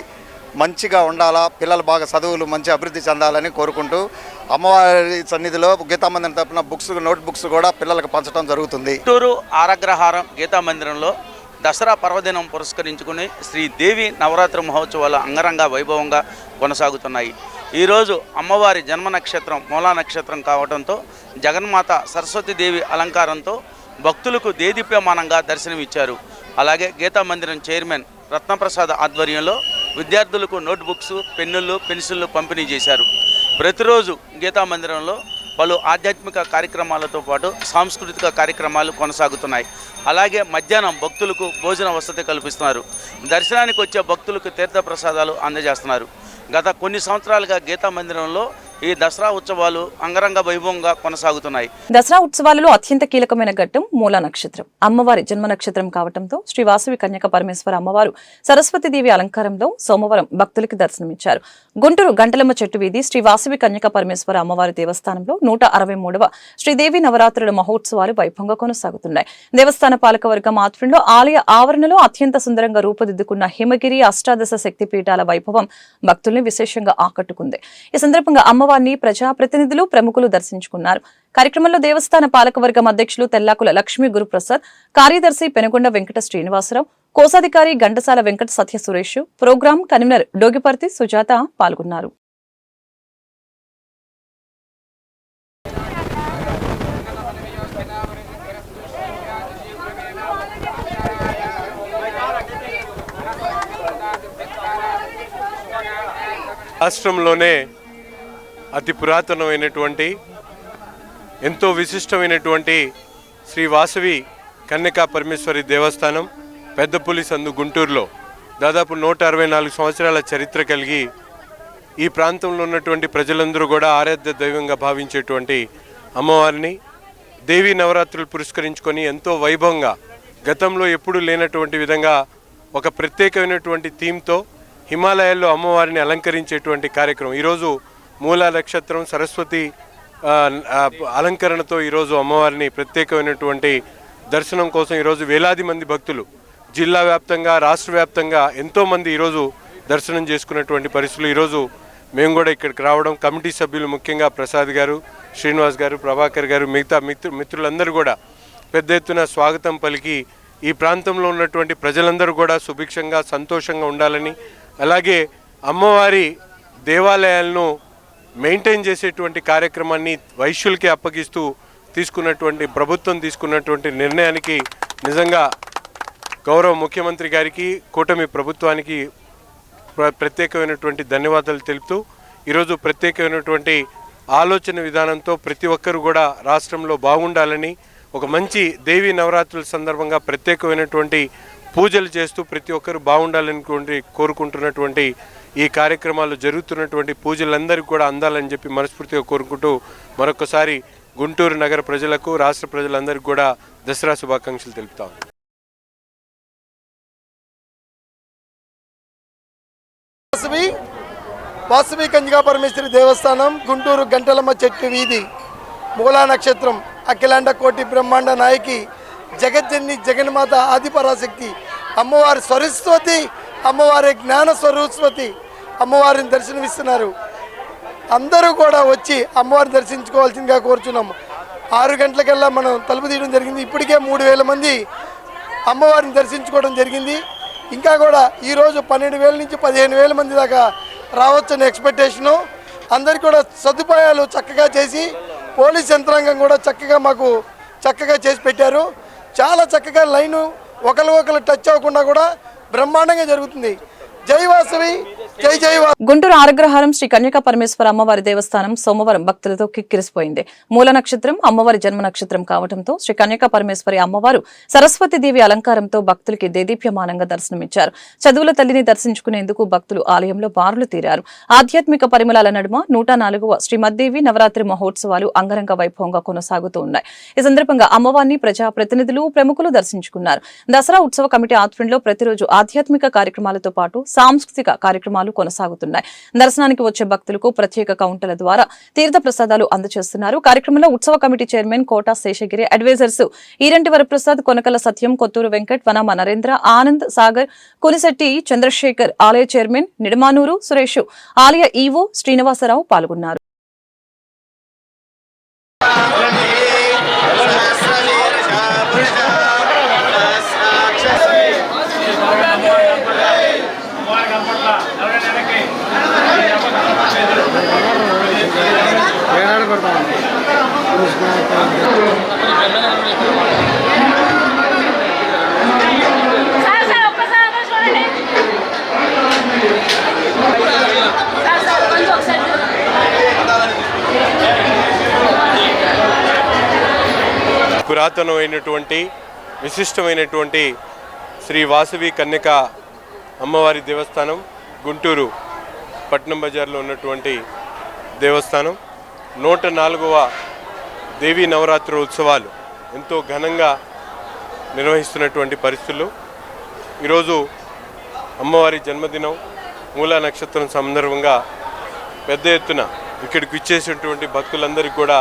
మంచిగా ఉండాలా, పిల్లలు బాగా చదువులు మంచి అభివృద్ధి చెందాలని కోరుకుంటూ అమ్మవారి సన్నిధిలో గీతా మందిరం తరపున నోట్ బుక్స్ కూడా పిల్లలకు పంచడం జరుగుతుంది. గుంటూరు ఆరగ్రహారం గీతా మందిరంలో దసరా పర్వదినం పురస్కరించుకుని శ్రీదేవి నవరాత్రి మహోత్సవాలు అంగరంగ వైభవంగా కొనసాగుతున్నాయి. ఈరోజు అమ్మవారి జన్మ నక్షత్రం మూలా నక్షత్రం కావడంతో జగన్మాత సరస్వతీదేవి అలంకారంతో భక్తులకు దేదీప్యమానంగా దర్శనమిచ్చారు. అలాగే గీతా మందిరం చైర్మన్ రత్నప్రసాద్ ఆధ్వర్యంలో విద్యార్థులకు నోట్బుక్స్, పెన్నులు, పెన్సిళ్ళు పంపిణీ చేశారు. ప్రతిరోజు గీతా మందిరంలో పలు ఆధ్యాత్మిక కార్యక్రమాలతో పాటు సాంస్కృతిక కార్యక్రమాలు కొనసాగుతున్నాయి. అలాగే మధ్యాహ్నం భక్తులకు భోజన వసతి కల్పిస్తున్నారు. దర్శనానికి వచ్చే భక్తులకు తీర్థ ప్రసాదాలు అందజేస్తున్నారు. గత కొన్ని సంవత్సరాలుగా గీతా మందిరంలో ఈ దసరా ఉత్సవాలు అంగరంగ వైభవంగా కొనసాగుతున్నాయి. దసరా ఉత్సవాలలో అత్యంత కీలకమైన ఘట్టం మూలా నక్షత్రం. అమ్మవారి జన్మ నక్షత్రం కావడంతో శ్రీ వాసవి కన్యక పరమేశ్వర అమ్మవారు సరస్వతీదేవి అలంకారంలో సోమవారం భక్తులకు దర్శనమిచ్చారు. గుంటూరు గంటలమ్మ చెట్టు వీధి శ్రీ వాసవి కన్యక పరమేశ్వర అమ్మవారి దేవస్థానంలో 163వ శ్రీదేవి నవరాత్రుల మహోత్సవాలు వైభవంగా కొనసాగుతున్నాయి. దేవస్థాన పాలకవర్గం ఆధ్వర్యంలో ఆలయ ఆవరణలో అత్యంత సుందరంగా రూపుదిద్దుకున్న హిమగిరి అష్టాదశ శక్తిపీఠాల వైభవం భక్తుల్ని విశేషంగా ఆకట్టుకుంది. ఈ సందర్భంగా అమ్మవారిని ప్రజాప్రతినిధులు, ప్రముఖులు దర్శించుకున్నారు. కార్యక్రమంలో దేవస్థాన పాలకవర్గం అధ్యక్షులు తెల్లాకుల లక్ష్మీ గురుప్రసాద్, కార్యదర్శి పెనుగొండ వెంకట శ్రీనివాసరావు, కోశాధికారి ఘంటసాల వెంకట సత్య సురేష్, ప్రోగ్రాం కన్వీనర్ డోగిపర్తి సుజాత పాల్గొన్నారు. రాష్ట్రంలోనే అతి పురాతనమైనటువంటి ఎంతో విశిష్టమైనటువంటి శ్రీ వాసవి కన్యకా పరమేశ్వరి దేవస్థానం పెద్దపులి సందు గుంటూరులో దాదాపు 164 సంవత్సరాల చరిత్ర కలిగి ఈ ప్రాంతంలో ఉన్నటువంటి ప్రజలందరూ కూడా ఆరాధ్య దైవంగా భావించేటువంటి అమ్మవారిని దేవీ నవరాత్రులు పురస్కరించుకొని ఎంతో వైభవంగా గతంలో ఎప్పుడూ లేనటువంటి విధంగా ఒక ప్రత్యేకమైనటువంటి థీమ్తో హిమాలయాల్లో అమ్మవారిని అలంకరించేటువంటి కార్యక్రమం. ఈరోజు మూలా నక్షత్రం సరస్వతి అలంకరణతో ఈరోజు అమ్మవారిని ప్రత్యేకమైనటువంటి దర్శనం కోసం ఈరోజు వేలాది మంది భక్తులు జిల్లా వ్యాప్తంగా రాష్ట్ర వ్యాప్తంగా ఎంతోమంది ఈరోజు దర్శనం చేసుకున్నటువంటి పరిస్థితులు. ఈరోజు మేము కూడా ఇక్కడికి రావడం, కమిటీ సభ్యులు ముఖ్యంగా ప్రసాద్ గారు, శ్రీనివాస్ గారు, ప్రభాకర్ గారు, మిగతా మిత్రులందరూ కూడా పెద్ద ఎత్తున స్వాగతం పలికి ఈ ప్రాంతంలో ఉన్నటువంటి ప్రజలందరూ కూడా సుభిక్షంగా సంతోషంగా ఉండాలని, అలాగే అమ్మవారి దేవాలయాలను మెయింటైన్ చేసేటువంటి కార్యక్రమాన్ని వైశ్యులకి అప్పగిస్తూ ప్రభుత్వం తీసుకున్నటువంటి నిర్ణయానికి నిజంగా గౌరవ ముఖ్యమంత్రి గారికి, కూటమి ప్రభుత్వానికి ప్రత్యేకమైనటువంటి ధన్యవాదాలు తెలుపుతూ ఈరోజు ప్రత్యేకమైనటువంటి ఆలోచన విధానంతో ప్రతి ఒక్కరు కూడా రాష్ట్రంలో బాగుండాలని, ఒక మంచి దేవీ నవరాత్రుల సందర్భంగా ప్రత్యేకమైనటువంటి పూజలు చేస్తూ ప్రతి ఒక్కరు బాగుండాలని కోరుకుంటున్నటువంటి ఈ కార్యక్రమాలు జరుగుతున్నటువంటి పూజలందరికీ కూడా అందాలని చెప్పి మనస్ఫూర్తిగా కోరుకుంటూ మరొకసారి గుంటూరు నగర ప్రజలకు, రాష్ట్ర ప్రజలందరికీ కూడా దసరా శుభాకాంక్షలు తెలుపుతాం. వాసవి కన్యకా పరమేశ్వరి దేవస్థానం, గుంటూరు గంటలమ్మ చెట్టు వీధి, మూలా నక్షత్రం, అఖిలాండ కోటి బ్రహ్మాండ నాయకి, జగజ్జన్ని జగన్మాత ఆదిపరాశక్తి అమ్మవారి సరస్వతి, అమ్మవారి జ్ఞాన స్వరూపతి అమ్మవారిని దర్శనమిస్తున్నారు. అందరూ కూడా వచ్చి అమ్మవారిని దర్శించుకోవాల్సిందిగా కోరుచున్నాము. 6 గంటలకల్లా మనం తలుపు తీయడం జరిగింది. ఇప్పటికే 3000 మంది అమ్మవారిని దర్శించుకోవడం జరిగింది. ఇంకా కూడా ఈరోజు 12,000 నుంచి 15,000 మంది దాకా రావచ్చని ఎక్స్పెక్టేషను. అందరికీ కూడా సదుపాయాలు చక్కగా చేసి పోలీస్ యంత్రాంగం కూడా చక్కగా చేసి పెట్టారు. చాలా చక్కగా లైను ఒకరు టచ్ అవ్వకుండా కూడా బ్రహ్మాండంగా జరుగుతుంది. జై వాసవి, జై జై గుంటూరు ఆరగ్రహారం శ్రీ కన్యకా పరమేశ్వర అమ్మవారి దేవస్థానం సోమవారం భక్తులతో కిక్కిరిసిపోయింది. మూల నక్షత్రం అమ్మవారి జన్మ నక్షత్రం కావడంతో శ్రీ కన్యకా పరమేశ్వరి అమ్మవారు సరస్వతి దేవి అలంకారంతో భక్తులకి దేదీప్యమానంగా దర్శనమిచ్చారు. చదువుల తల్లిని దర్శించుకునేందుకు భక్తులు ఆలయంలో బారులు తీరారు. ఆధ్యాత్మిక పరిమళాల నడుమ 104వ శ్రీమద్దేవి నవరాత్రి మహోత్సవాలు అంగరంగ వైభవంగా కొనసాగుతూ ఉన్నాయి. ఈ సందర్భంగా అమ్మవారిని ప్రజా ప్రతినిధులు, ప్రముఖులు దర్శించుకున్నారు. దసరా ఉత్సవ కమిటీ ఆధ్వర్యంలో ప్రతిరోజు ఆధ్యాత్మిక కార్యక్రమాలతో పాటు సాంస్కృతిక కార్యక్రమాలు కొనసాగుతున్నాయి. దర్శనానికి వచ్చే భక్తులకు ప్రత్యేక కౌంటర్ల ద్వారా తీర్థ ప్రసాదాలు అందజేస్తున్నారు. కార్యక్రమంలో ఉత్సవ committee chairman Kota Seshagiri, advisers Eranti Varaprasad, Konakala Satyam, Kotturu Venkat, Vanama Narendra, Anand Sagar, Kunisetti Chandrasekhar, ఆలయ చైర్మన్ నిడమానూరు సురేష్, ఆలయ ఈవో శ్రీనివాసరావు పాల్గొన్నారు. పురాతనమైనటువంటి విశిష్టమైనటువంటి శ్రీ వాసవి కన్యకా అమ్మవారి దేవస్థానం, గుంటూరు పట్నం బజార్లో ఉన్నటువంటి దేవస్థానం 104వ దేవీ నవరాత్రి ఉత్సవాలు ఎంతో ఘనంగా నిర్వహిస్తున్నటువంటి పరిస్థితుల్లో ఈరోజు అమ్మవారి జన్మదినం, మూలా నక్షత్రం సందర్భంగా పెద్ద ఎత్తున ఇక్కడికి ఇచ్చేసినటువంటి భక్తులందరికీ కూడా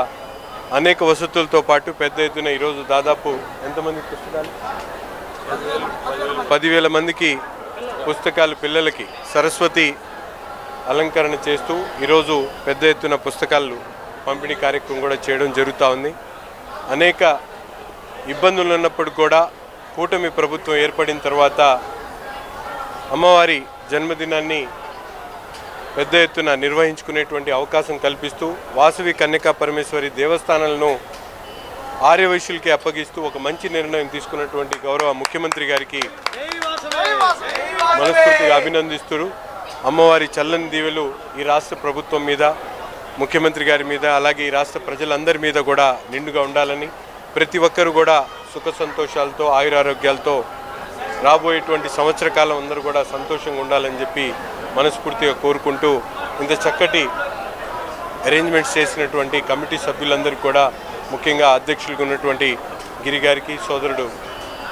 అనేక వసతులతో పాటు పెద్ద ఎత్తున ఈరోజు దాదాపు ఎంతమంది పుస్తకాలు 10,000 మందికి పుస్తకాలు పిల్లలకి సరస్వతి అలంకరణ చేస్తూ ఈరోజు పెద్ద ఎత్తున పుస్తకాలు పంపిణీ కార్యక్రమం కూడా చేయడం జరుగుతూ ఉంది. అనేక ఇబ్బందులు ఉన్నప్పుడు కూడా కూటమి ప్రభుత్వం ఏర్పడిన తర్వాత అమ్మవారి జన్మదినాన్ని పెద్ద ఎత్తున నిర్వహించుకునేటువంటి అవకాశం కల్పిస్తూ వాసవి కన్యకా పరమేశ్వరి దేవస్థానాలను ఆర్యవైశ్యులకి అప్పగిస్తూ ఒక మంచి నిర్ణయం తీసుకున్నటువంటి గౌరవ ముఖ్యమంత్రి గారికి మనస్ఫూర్తిగా అభినందిస్తూ అమ్మవారి చల్లని దీవెలు ఈ రాష్ట్ర ప్రభుత్వం మీద, ముఖ్యమంత్రి గారి మీద, అలాగే ఈ రాష్ట్ర ప్రజలందరి మీద కూడా నిండుగా ఉండాలని, ప్రతి ఒక్కరు కూడా సుఖ సంతోషాలతో ఆయురారోగ్యాలతో రాబోయేటువంటి సంవత్సర కాలం అందరూ కూడా సంతోషంగా ఉండాలని చెప్పి మనస్ఫూర్తిగా కోరుకుంటూ ఇంత చక్కటి అరేంజ్మెంట్స్ చేసినటువంటి కమిటీ సభ్యులందరికీ కూడా ముఖ్యంగా అధ్యక్షులుగా ఉన్నటువంటి గిరి గారికి, సోదరుడు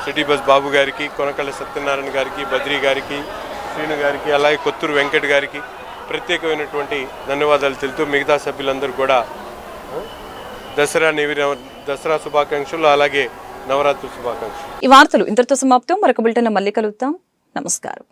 సిటీ బస్ బాబు గారికి, కొనకళ్ళ సత్యనారాయణ గారికి, బద్రీ గారికి, శ్రీను గారికి, అలాగే కొత్తూరు వెంకట్ గారికి ప్రత్యేకమైనటువంటి ధన్యవాదాలు తెలుపుతూ మిగతా సభ్యులందరూ కూడా దసరా శుభాకాంక్షలు, అలాగే నవరాత్రి శుభాకాంక్షలు. ఈ వార్తలు ఇంతటితో సమాప్తం. మరొక బులెటిన్ మళ్ళీ కలుద్దాం. నమస్కారం.